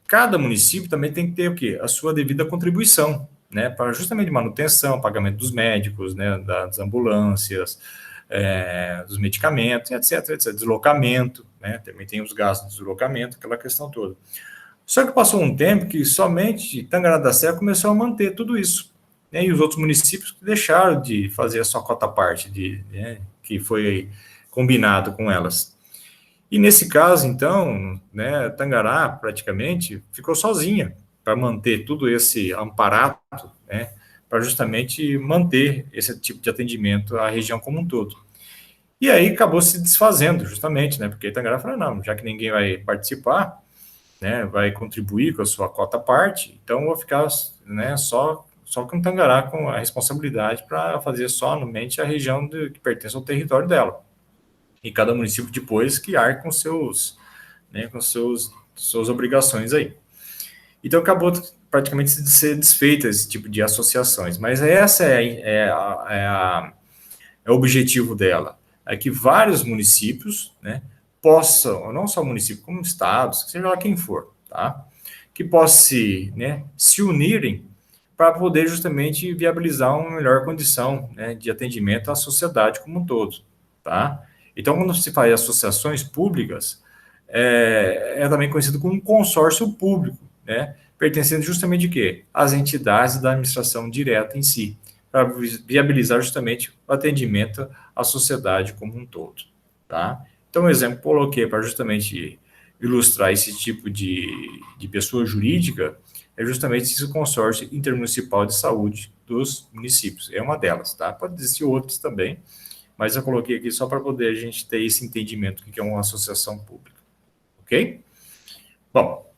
cada município também tem que ter o quê? A sua devida contribuição, né, para justamente manutenção, pagamento dos médicos, né, das ambulâncias, dos medicamentos, etc, deslocamento, né, também tem os gastos de deslocamento, aquela questão toda. Só que passou um tempo que somente Tangará da Serra começou a manter tudo isso, né, e os outros municípios deixaram de fazer a sua cota parte, né, que foi combinado com elas. E nesse caso, então, né, Tangará praticamente ficou sozinha para manter tudo esse amparato, né, para justamente manter esse tipo de atendimento à região como um todo. E aí acabou se desfazendo, justamente, né, porque Tangará falou, não, já que ninguém vai participar, né, vai contribuir com a sua cota parte, então vou ficar, né, só com Tangará com a responsabilidade para fazer somente a região que pertence ao território dela. E cada município depois que arca com seus, né, com suas obrigações aí. Então acabou praticamente de ser desfeita esse tipo de associações, mas essa é o objetivo dela, é que vários municípios, né, possam, não só municípios, como estados, seja lá quem for, tá, que possam se unirem para poder justamente viabilizar uma melhor condição, né, de atendimento à sociedade como um todo, tá. Então, quando se faz associações públicas, é também conhecido como um consórcio público, né, pertencendo justamente de quê? Às entidades da administração direta em si, para viabilizar justamente o atendimento à sociedade como um todo, tá? Então, um exemplo que coloquei para justamente ilustrar esse tipo de pessoa jurídica é justamente esse consórcio intermunicipal de saúde dos municípios. É uma delas, tá? Pode existir outras também, mas eu coloquei aqui só para poder a gente ter esse entendimento do que é uma associação pública, ok? Bom,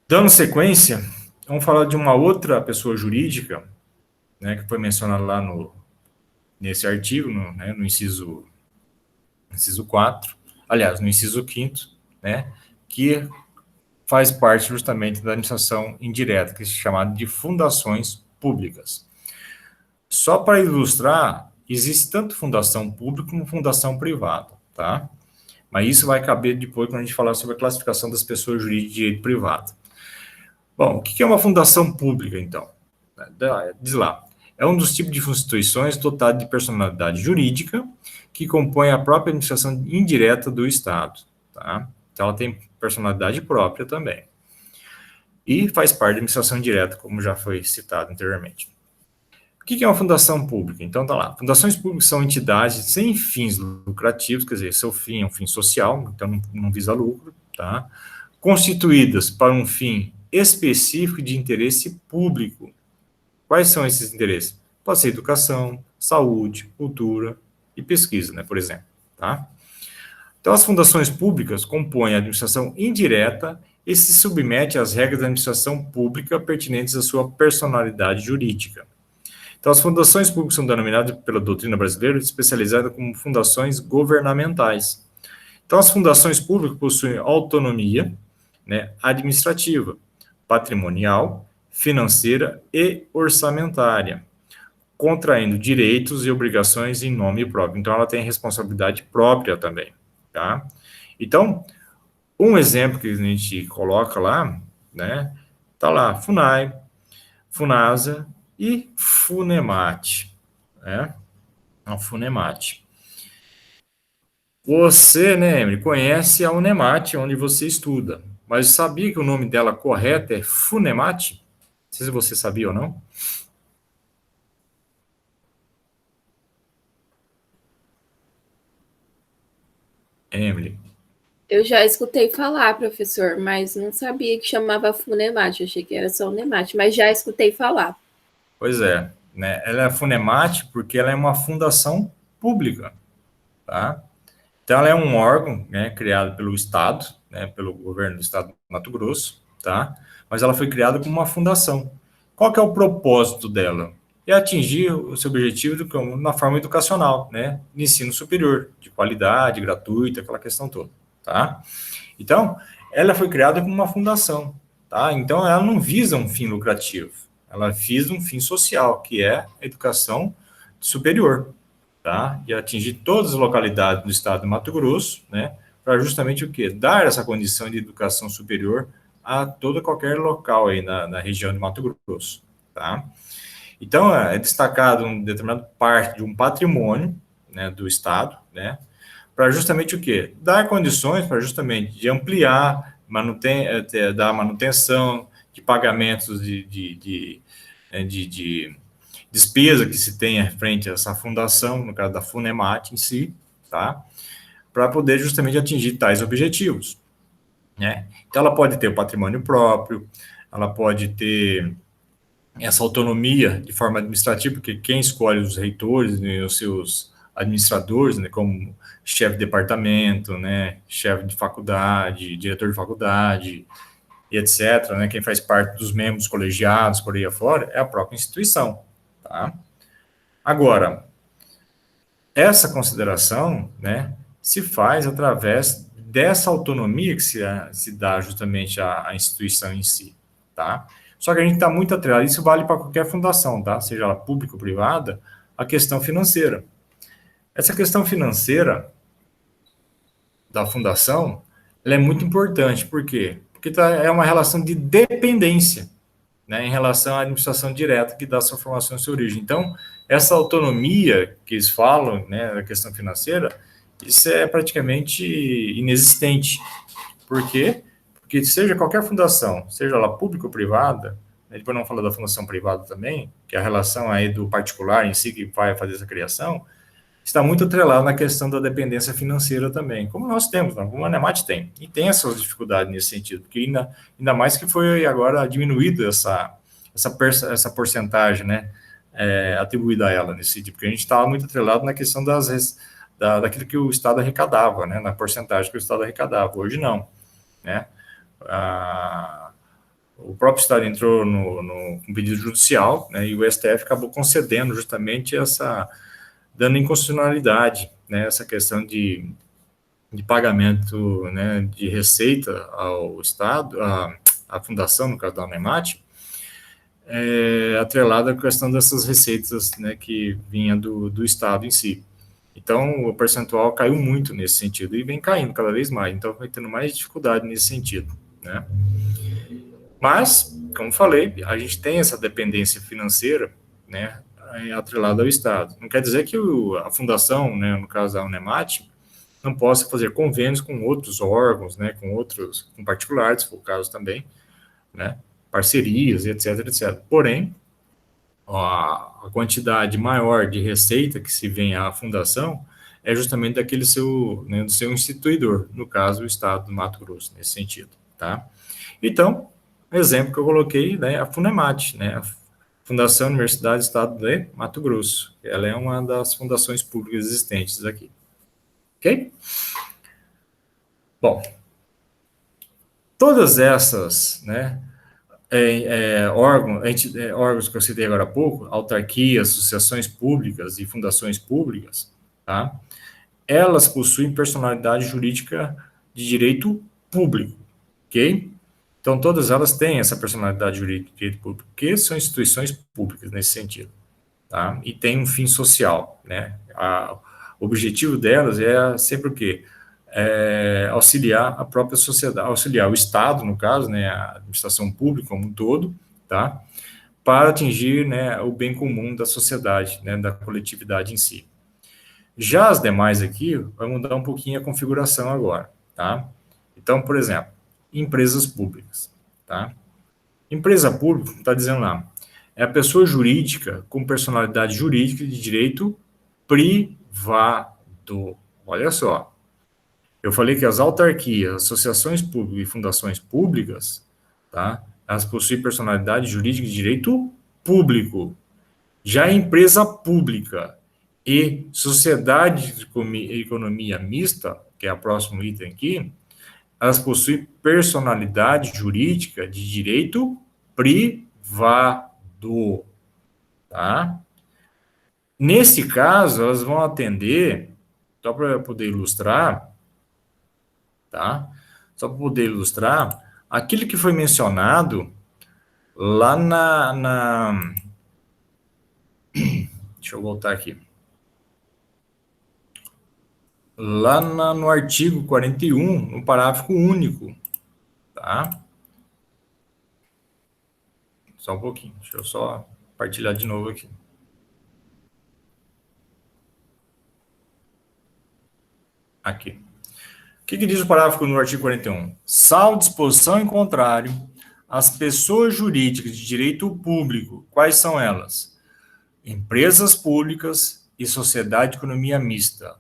dando sequência, vamos falar de uma outra pessoa jurídica, né, que foi mencionada lá nesse artigo, no inciso 4, aliás, no inciso 5º, né, que faz parte justamente da administração indireta, que é chamada de fundações públicas. Só para ilustrar, existe tanto fundação pública como fundação privada, tá? Mas isso vai caber depois quando a gente falar sobre a classificação das pessoas jurídicas de direito privado. Bom, o que é uma fundação pública, então? Diz lá, é um dos tipos de instituições dotadas de personalidade jurídica que compõe a própria administração indireta do Estado, tá? Então, ela tem personalidade própria também. E faz parte da administração indireta, como já foi citado anteriormente. O que é uma fundação pública? Então, tá lá. Fundações públicas são entidades sem fins lucrativos, quer dizer, seu fim é um fim social, então não visa lucro, tá? constituídas para um fim específico de interesse público. Quais são esses interesses? Pode ser educação, saúde, cultura e pesquisa, né, por exemplo, tá? Então, as fundações públicas compõem a administração indireta e se submete às regras da administração pública pertinentes à sua personalidade jurídica. Então, as fundações públicas são denominadas pela doutrina brasileira especializadas como fundações governamentais. Então, as fundações públicas possuem autonomia, né, administrativa, patrimonial, financeira e orçamentária, contraindo direitos e obrigações em nome próprio. Então, ela tem responsabilidade própria também, tá? Então, um exemplo que a gente coloca lá, né, tá lá, FUNAI, FUNASA e FUNEMAT, né? A FUNEMAT. Você, né, Emily, conhece a Unemat, onde você estuda, mas sabia que o nome dela correto é FUNEMAT? Não sei se você sabia ou não. Emily. Eu já escutei falar, professor, mas não sabia que chamava FUNEMAT, achei que era só UNEMAT, mas já escutei falar. Pois é, né? Ela é FUNEMAT porque ela é uma fundação pública, tá? Então, ela é um órgão, né, criado pelo Estado, né, pelo governo do Estado do Mato Grosso, tá? Mas ela foi criada como uma fundação. Qual que é o propósito dela? É atingir o seu objetivo na forma educacional, né? De ensino superior, de qualidade, gratuita, aquela questão toda, tá? Então, ela foi criada como uma fundação, tá? Então, ela não visa um fim lucrativo, ela visa um fim social, que é a educação superior, tá? E atingir todas as localidades do estado de Mato Grosso, né? Para justamente o quê? Dar essa condição de educação superior a todo qualquer local aí na região de Mato Grosso, tá? Então, é destacado uma determinada parte de um patrimônio, né, do estado, né? Para justamente o quê? Dar condições para justamente de ampliar, dar manutenção de pagamentos de despesa que se tem frente a essa fundação, no caso da FUNEMAT em si, tá? Para poder justamente atingir tais objetivos, né? Então, ela pode ter o patrimônio próprio, ela pode ter essa autonomia de forma administrativa, porque quem escolhe os reitores, né, os seus administradores, né, como chefe de departamento, né, chefe de faculdade, diretor de faculdade, e etc., né, quem faz parte dos membros colegiados, por aí afora, é a própria instituição, tá? Agora, essa consideração, né, se faz através dessa autonomia que se dá justamente à instituição em si, tá? Só que a gente está muito atrelado, isso vale para qualquer fundação, tá? Seja ela pública ou privada, a questão financeira. Essa questão financeira da fundação, ela é muito importante, por quê? Porque é uma relação de dependência, né, em relação à administração direta que dá sua formação e sua origem. Então, essa autonomia que eles falam, né, da questão financeira, isso é praticamente inexistente. Por quê? Porque seja qualquer fundação, seja ela pública ou privada, né, depois não fala da fundação privada também, que é a relação aí do particular em si que vai fazer essa criação, está muito atrelado na questão da dependência financeira também, como nós temos, né? Como a Nemat tem, e tem essas dificuldades nesse sentido, porque ainda mais que foi agora diminuída essa porcentagem, né, atribuída a ela nesse sentido, porque a gente estava muito atrelado na questão daquilo que o Estado arrecadava, né, na porcentagem que o Estado arrecadava, hoje não, né, o próprio Estado entrou com pedido judicial, né, e o STF acabou concedendo justamente dando inconstitucionalidade, né, essa questão de pagamento, né, de receita ao Estado, à fundação, no caso da Unemat, atrelada à questão dessas receitas, né, que vinha do Estado em si. Então, o percentual caiu muito nesse sentido e vem caindo cada vez mais. Então, vai tendo mais dificuldade nesse sentido, né? Mas, como falei, a gente tem essa dependência financeira, né, atrelada ao Estado. Não quer dizer que a fundação, né, no caso da Unemat, não possa fazer convênios com outros órgãos, né, com particulares, se for o caso também, né, parcerias, etc, etc. Porém, a quantidade maior de receita que se vem à fundação é justamente daquele do seu instituidor, no caso, o Estado do Mato Grosso, nesse sentido, tá? Então, exemplo que eu coloquei, né, a Fundemat, né, a Fundação Universidade do Estado de Mato Grosso. Ela é uma das fundações públicas existentes aqui. Ok? Bom, todas essas, né, órgãos que eu citei agora há pouco, autarquias, associações públicas e fundações públicas, tá? Elas possuem personalidade jurídica de direito público, ok? Então, todas elas têm essa personalidade jurídica de direito público, porque são instituições públicas nesse sentido, tá? E tem um fim social, né? O objetivo delas é sempre o quê? Auxiliar a própria sociedade, auxiliar o Estado, no caso, né, a administração pública como um todo, tá? Para atingir, né, o bem comum da sociedade, né, da coletividade em si. Já as demais aqui, vai mudar um pouquinho a configuração agora, tá? Então, por exemplo, empresas públicas, tá? Empresa pública, está dizendo lá, é a pessoa jurídica com personalidade jurídica de direito privado. Olha só, eu falei que as autarquias, associações públicas e fundações públicas, tá? Elas possuem personalidade jurídica de direito público. Já a empresa pública e sociedade de economia mista, que é o próximo item aqui, elas possuem personalidade jurídica de direito privado, tá? Nesse caso, elas vão atender, só para poder ilustrar, tá? Só para poder ilustrar, aquilo que foi mencionado lá deixa eu voltar aqui. Lá no artigo 41, no parágrafo único, tá? Só um pouquinho, deixa eu só partilhar de novo aqui. Aqui. O que diz o parágrafo no artigo 41? Salvo disposição em contrário, as pessoas jurídicas de direito público, quais são elas? Empresas públicas e sociedade de economia mista.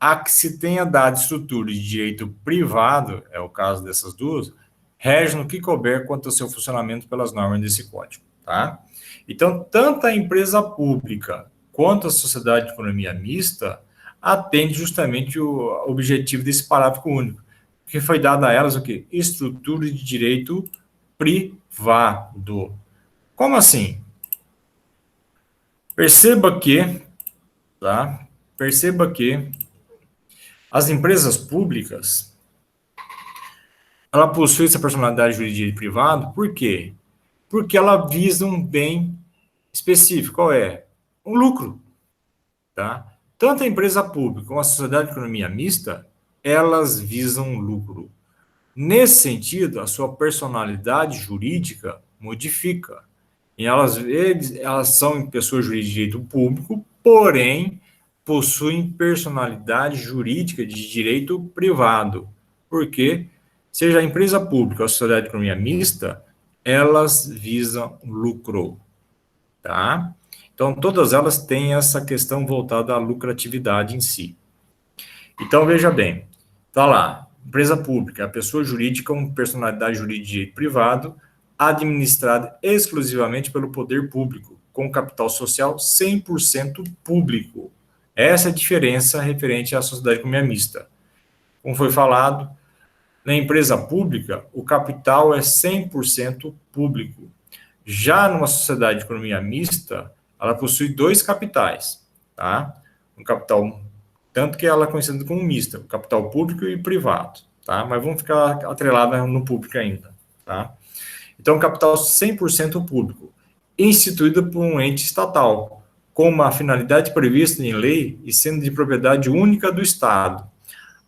A que se tenha dado estrutura de direito privado, é o caso dessas duas, rege no que couber quanto ao seu funcionamento pelas normas desse código, tá? Então, tanto a empresa pública quanto a sociedade de economia mista atende justamente o objetivo desse parágrafo único, que foi dado a elas o quê? Estrutura de direito privado. Como assim? Perceba que, tá? Perceba que as empresas públicas, ela possui essa personalidade jurídica de privado, por quê? Porque ela visa um bem específico, qual é? Um lucro, tá? Tanto a empresa pública como a sociedade de economia mista, elas visam lucro. Nesse sentido, a sua personalidade jurídica modifica. E elas são pessoas jurídicas de direito público, porém, possuem personalidade jurídica de direito privado. Porque, seja a empresa pública ou a sociedade de economia mista, elas visam lucro, tá? Então, todas elas têm essa questão voltada à lucratividade em si. Então, veja bem, tá lá, empresa pública, a pessoa jurídica com personalidade jurídica de direito privado, administrada exclusivamente pelo poder público, com capital social 100% público. Essa é a diferença referente à sociedade de economia mista. Como foi falado, na empresa pública, o capital é 100% público. Já numa sociedade de economia mista, ela possui dois capitais, tá? Um capital, tanto que ela é conhecida como mista, o capital público e privado, tá? Mas vamos ficar atrelado no público ainda, tá? Então, capital 100% público, instituído por um ente estatal, com uma finalidade prevista em lei e sendo de propriedade única do Estado.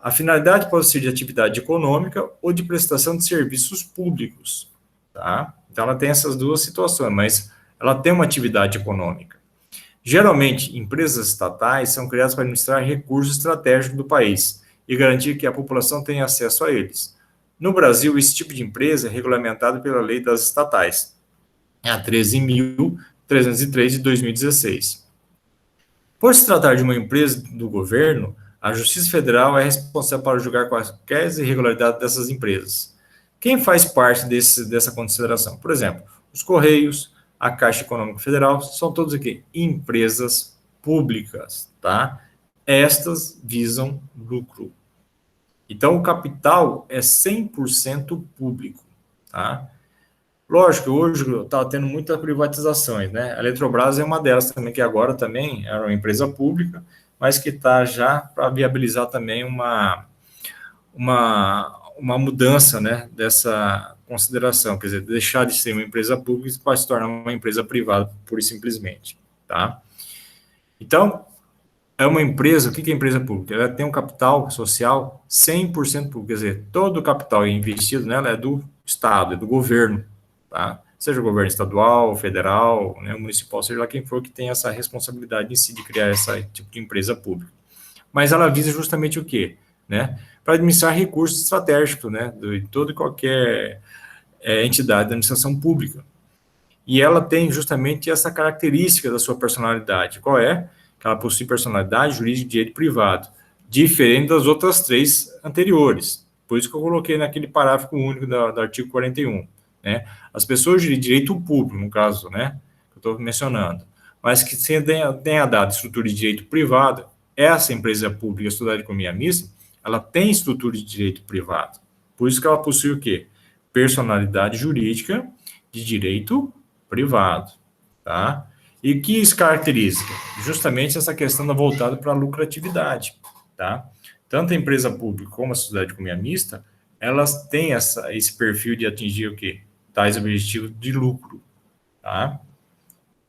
A finalidade pode ser de atividade econômica ou de prestação de serviços públicos, tá? Então, ela tem essas duas situações, mas ela tem uma atividade econômica. Geralmente, empresas estatais são criadas para administrar recursos estratégicos do país e garantir que a população tenha acesso a eles. No Brasil, esse tipo de empresa é regulamentado pela Lei das Estatais, a 13.303 de 2016. Por se tratar de uma empresa do governo, a Justiça Federal é responsável para julgar quaisquer irregularidades dessas empresas. O Quem faz parte dessa consideração? Por exemplo, os Correios, a Caixa Econômica Federal, são todos aqui empresas públicas, tá? Estas visam lucro. Então, o capital é 100% público, tá? Lógico, hoje está tendo muitas privatizações, né? A Eletrobras é uma delas também, que agora também é uma empresa pública, mas que está já para viabilizar também uma mudança, né, dessa consideração, quer dizer, deixar de ser uma empresa pública para se tornar uma empresa privada, pura e simplesmente, tá? Então, é uma empresa, o que é empresa pública? Ela tem um capital social 100% público, quer dizer, todo o capital investido nela é do Estado, é do governo, tá? Seja o governo estadual, federal, né, municipal, seja lá quem for que tem essa responsabilidade em si de criar esse tipo de empresa pública. Mas ela visa justamente o quê? Né? Para administrar recursos estratégicos, né, de toda e qualquer entidade da administração pública. E ela tem justamente essa característica da sua personalidade. Qual é? Que ela possui personalidade jurídica de direito privado, diferente das outras três anteriores. Por isso que eu coloquei naquele parágrafo único do artigo 41. Né? As pessoas de direito público, no caso, né, que eu estou mencionando, mas que tenha dado estrutura de direito privado, essa empresa pública, a Sociedade de Economia Mista, ela tem estrutura de direito privado. Por isso que ela possui o quê? Personalidade jurídica de direito privado, tá? E que isso caracteriza? Justamente essa questão da voltada para a lucratividade, tá? Tanto a empresa pública como a Sociedade de Economia Mista, elas têm esse perfil de atingir o quê? Tais objetivos de lucro, tá?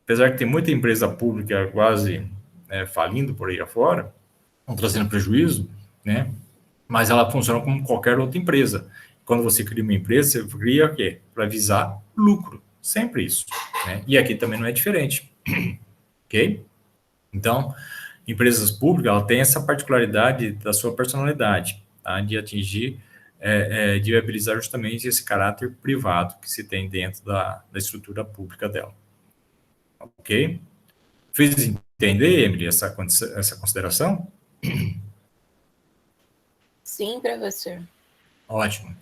Apesar que tem muita empresa pública quase falindo por aí afora, não trazendo prejuízo, né? Mas ela funciona como qualquer outra empresa. Quando você cria uma empresa, você cria o quê? Para visar lucro. Sempre isso. Né? E aqui também não é diferente. Ok? Então, empresas públicas, ela tem essa particularidade da sua personalidade, tá? De atingir, de viabilizar justamente esse caráter privado que se tem dentro da estrutura pública dela. Ok? Fiz entender, Emily, essa consideração? Sim, professor. Ótimo.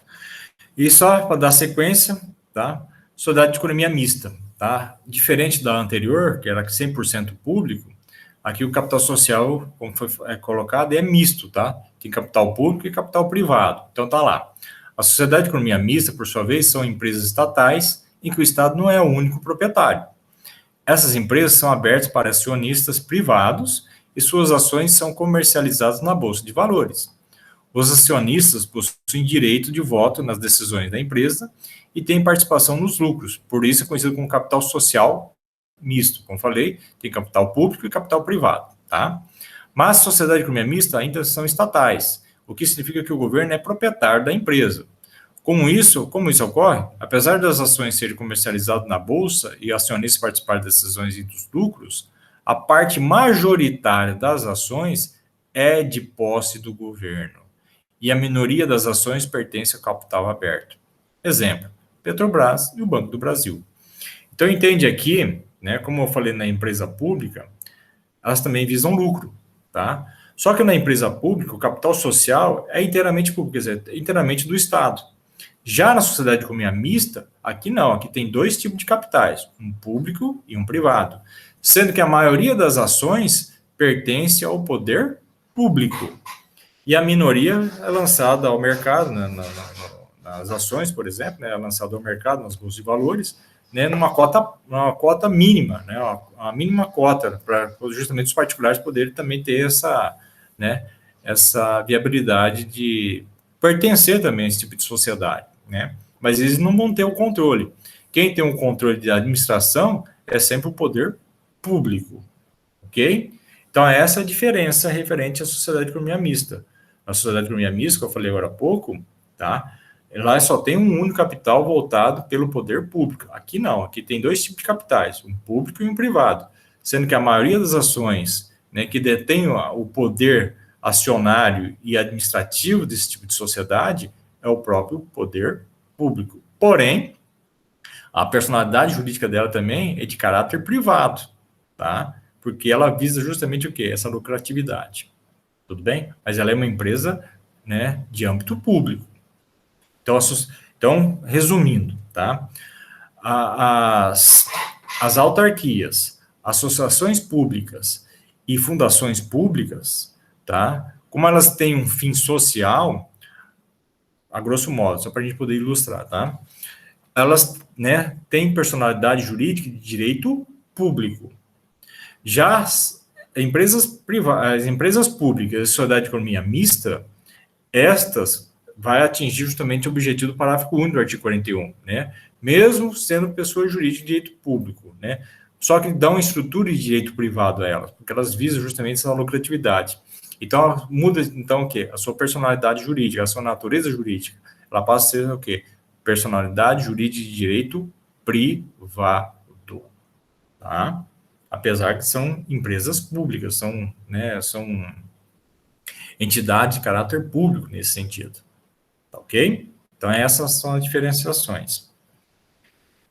E só para dar sequência, tá? Sociedade de economia mista, tá? Diferente da anterior, que era 100% público, aqui o capital social, como foi colocado, é misto, tá? Tem capital público e capital privado. Então tá lá. A sociedade de economia mista, por sua vez, são empresas estatais em que o Estado não é o único proprietário. Essas empresas são abertas para acionistas privados e suas ações são comercializadas na Bolsa de Valores. Os acionistas possuem direito de voto nas decisões da empresa e têm participação nos lucros, por isso é conhecido como capital social misto. Como falei, tem capital público e capital privado, tá? Mas a sociedade de economia mista ainda são estatais, o que significa que o governo é proprietário da empresa. Como isso ocorre? Apesar das ações serem comercializadas na bolsa e acionistas participarem das decisões e dos lucros, a parte majoritária das ações é de posse do governo e a minoria das ações pertence ao capital aberto. Exemplo, Petrobras e o Banco do Brasil. Então, entende aqui, né, como eu falei na empresa pública, elas também visam lucro, tá? Só que na empresa pública, o capital social é inteiramente público, quer dizer, é inteiramente do Estado. Já na sociedade de economia mista, aqui não, aqui tem dois tipos de capitais, um público e um privado, sendo que a maioria das ações pertence ao poder público. E a minoria é lançada ao mercado, né, nas ações, por exemplo, né, é lançada ao mercado, nas bolsas de valores, né, numa cota mínima, né, a mínima cota, para justamente os particulares poderem também ter essa viabilidade de pertencer também a esse tipo de sociedade. Né, mas eles não vão ter o controle. Quem tem o controle de administração é sempre o poder público, ok? Então, essa é a diferença referente à sociedade de economia mista. Na sociedade de economia mista, que eu falei agora há pouco, tá? Lá só tem um único capital voltado pelo poder público. Aqui não, aqui tem dois tipos de capitais, um público e um privado, sendo que a maioria das ações, né, que detêm o poder acionário e administrativo desse tipo de sociedade é o próprio poder público. Porém, a personalidade jurídica dela também é de caráter privado, tá? Porque ela visa justamente o quê? Essa lucratividade. Tudo bem? Mas ela é uma empresa, né, de âmbito público. Então, Então, resumindo, tá? As autarquias, associações públicas e fundações públicas, tá? Como elas têm um fim social, a grosso modo, só para a gente poder ilustrar, tá? Elas, né, têm personalidade jurídica de direito público. Já as empresas públicas e sociedade de economia mista, estas vai atingir justamente o objetivo do parágrafo único do artigo 41, né? Mesmo sendo pessoa jurídica de direito público, né? Só que dão estrutura de direito privado a elas, porque elas visam justamente essa lucratividade. Então, muda, então, o quê? A sua personalidade jurídica, a sua natureza jurídica, ela passa a ser o quê? Personalidade jurídica de direito privado, tá? Apesar que são empresas públicas, são, né, são entidades de caráter público nesse sentido, tá ok? Então, essas são as diferenciações.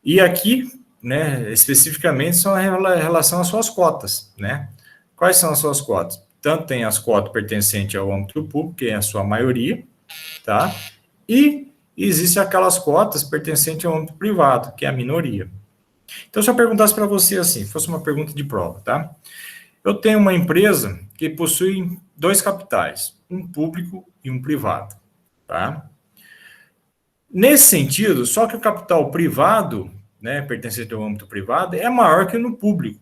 E aqui, né, especificamente, são em relação às suas cotas, né? Quais são as suas cotas? Tanto tem as cotas pertencentes ao âmbito público, que é a sua maioria, tá? E existem aquelas cotas pertencentes ao âmbito privado, que é a minoria. Então, se eu perguntasse para você assim, fosse uma pergunta de prova, tá? Eu tenho uma empresa que possui 2 capitais, um público e um privado, tá? Nesse sentido, só que o capital privado, né, pertencente ao âmbito privado, é maior que o no público.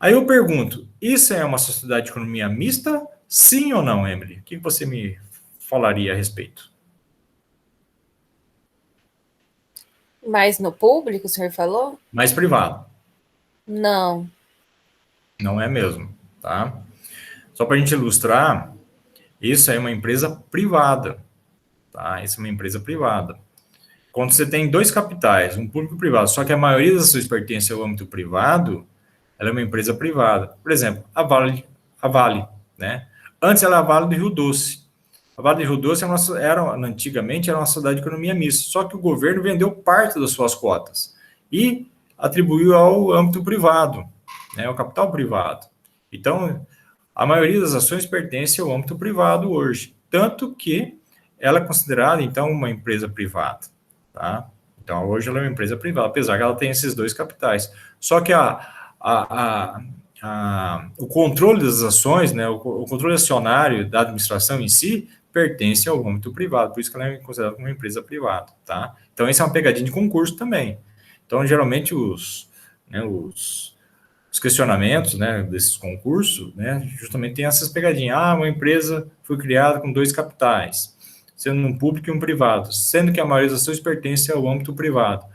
Aí eu pergunto, isso é uma sociedade de economia mista? Sim ou não, Emily? O que você me falaria a respeito? Mas no público, o senhor falou? Mais privado. Não. Não é mesmo, tá? Só para a gente ilustrar, isso é uma empresa privada, tá? Isso é uma empresa privada. Quando você tem 2 capitais, um público e um privado, só que a maioria das suas pertence ao âmbito privado, ela é uma empresa privada. Por exemplo, a Vale, né? Antes ela era a Vale do Rio Doce. A Vale do Rio Doce antigamente era uma sociedade de economia mista, só que o governo vendeu parte das suas cotas e atribuiu ao âmbito privado, né, ao capital privado. Então, a maioria das ações pertence ao âmbito privado hoje, tanto que ela é considerada, então, uma empresa privada, tá? Então, hoje ela é uma empresa privada, apesar que ela tem esses 2 capitais. Só que o controle das ações, né, o controle acionário da administração em si, pertence ao âmbito privado, por isso que ela é considerada como uma empresa privada, tá? Então, isso é uma pegadinha de concurso também. Então, geralmente, os questionamentos, né, desses concursos, né, justamente tem essas pegadinhas. Ah, uma empresa foi criada com 2 capitais, sendo um público e um privado, sendo que a maioria das ações pertence ao âmbito privado.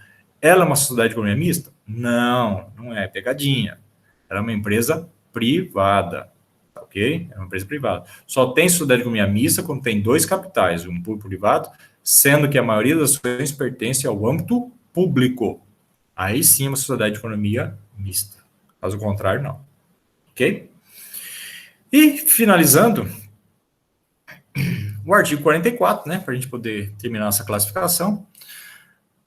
Ela é uma sociedade de economia mista? Não, não é pegadinha. Ela é uma empresa privada, ok? É uma empresa privada. Só tem sociedade de economia mista quando tem 2 capitais, um público e um privado, sendo que a maioria das ações pertence ao âmbito público. Aí sim é uma sociedade de economia mista. Caso contrário, não. Ok? E, finalizando, o artigo 44, né, para a gente poder terminar essa classificação,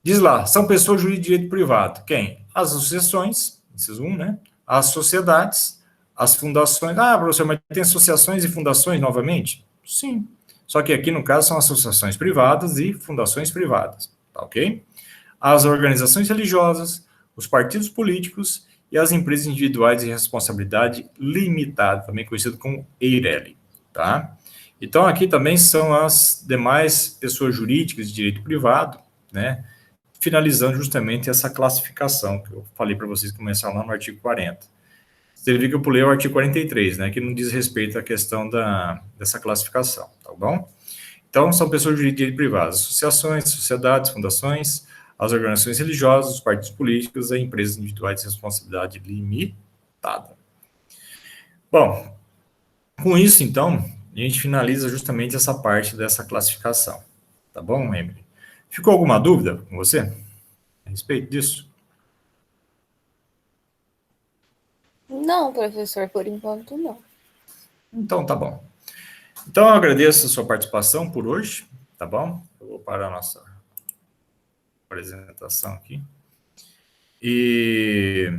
diz lá, são pessoas jurídicas de direito privado. Quem? As associações, inciso 1, né? As sociedades, as fundações. Ah, professor, mas tem associações e fundações novamente? Sim. Só que aqui, no caso, são associações privadas e fundações privadas. Tá ok? As organizações religiosas, os partidos políticos e as empresas individuais de responsabilidade limitada, também conhecido como EIRELI, tá? Então, aqui também são as demais pessoas jurídicas de direito privado, né? Finalizando justamente essa classificação que eu falei para vocês que começaram lá no artigo 40. Você viu que eu pulei o artigo 43, né? Que não diz respeito à questão dessa classificação, tá bom? Então, são pessoas jurídicas de direito privado, associações, sociedades, fundações, as organizações religiosas, os partidos políticos e empresas individuais de responsabilidade limitada. Bom, com isso, então, a gente finaliza justamente essa parte dessa classificação. Tá bom, Emily? Ficou alguma dúvida com você a respeito disso? Não, professor, por enquanto não. Então, tá bom. Então, eu agradeço a sua participação por hoje, tá bom? Eu vou parar a nossa apresentação aqui. E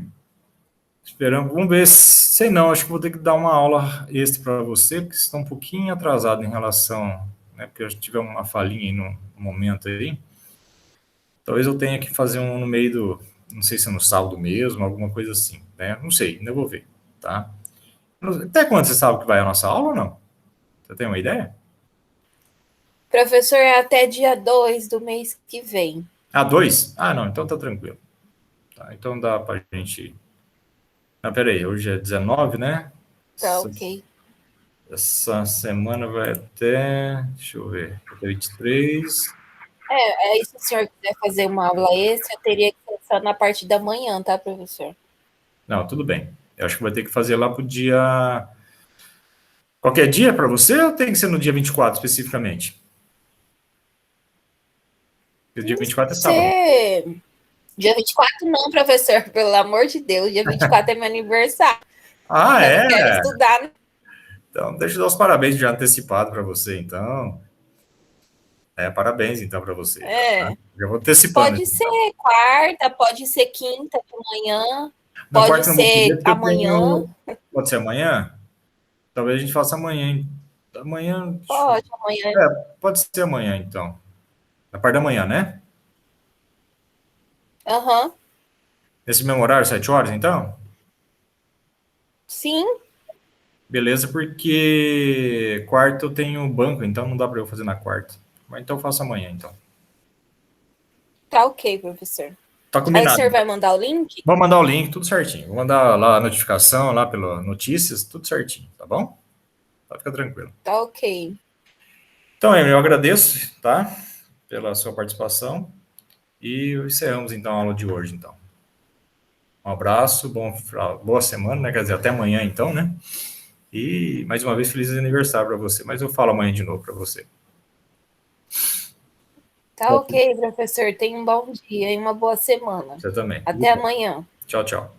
esperamos, vamos ver, sei não, acho que vou ter que dar uma aula extra para você, porque você está um pouquinho atrasado em relação, né, porque eu tive uma falhinha aí no momento aí, Talvez eu tenha que fazer um no meio do, não sei se é no sábado mesmo, alguma coisa assim, né? Não sei, ainda vou ver, tá? Até quando você sabe que vai a nossa aula ou não? Você tem uma ideia? Professor, é até dia 2 do mês que vem. Ah, 2? Ah, não, então tá tranquilo. Tá, então dá pra gente. Ah, peraí, hoje é 19, né? Tá Essa, ok. essa semana vai até. Deixa eu ver. Até 23. É, se o senhor quiser fazer uma aula extra, eu teria que ser só na parte da manhã, tá, professor? Não, tudo bem. Eu acho que vai ter que fazer lá pro dia. Qualquer dia para você ou tem que ser no dia 24 especificamente? Porque o dia 24 é sábado. Você. Dia 24 não, professor, pelo amor de Deus. Dia 24 é meu aniversário. Ah, Eu não quero é? estudar, né? Então, deixa eu dar os parabéns já antecipado para você, então. Parabéns, então, para você. Já, tá? É. Já vou antecipando. Pode ser quarta, pode ser quinta de manhã, Não pode quarta não vou poder, ser porque eu amanhã. tenho. Pode ser amanhã? Talvez a gente faça amanhã, hein? Amanhã. Pode, amanhã. Pode ser amanhã, então. Na parte da manhã, né? Aham. Nesse mesmo horário, 7 horas, então? Sim, Beleza, porque quarta eu tenho banco, então não dá para eu fazer na quarta. Mas então eu faço amanhã, então. tá ok, professor. Tá Aí o combinado. senhor vai mandar o link? Vou mandar o link, tudo certinho. Vou mandar lá a notificação, lá pela notícias, tudo certinho, tá bom? Pode ficar tranquilo. Tá ok. Então, Emily, eu agradeço, tá? Pela sua participação. E encerramos, então, a aula de hoje, então. Um abraço, boa semana, né? Quer dizer, até amanhã, então, né? E, mais uma vez, feliz aniversário para você. Mas eu falo amanhã de novo para você. Tá ok, professor. Tenha um bom dia e uma boa semana. Você também. Tudo Até bom. amanhã. Tchau, tchau.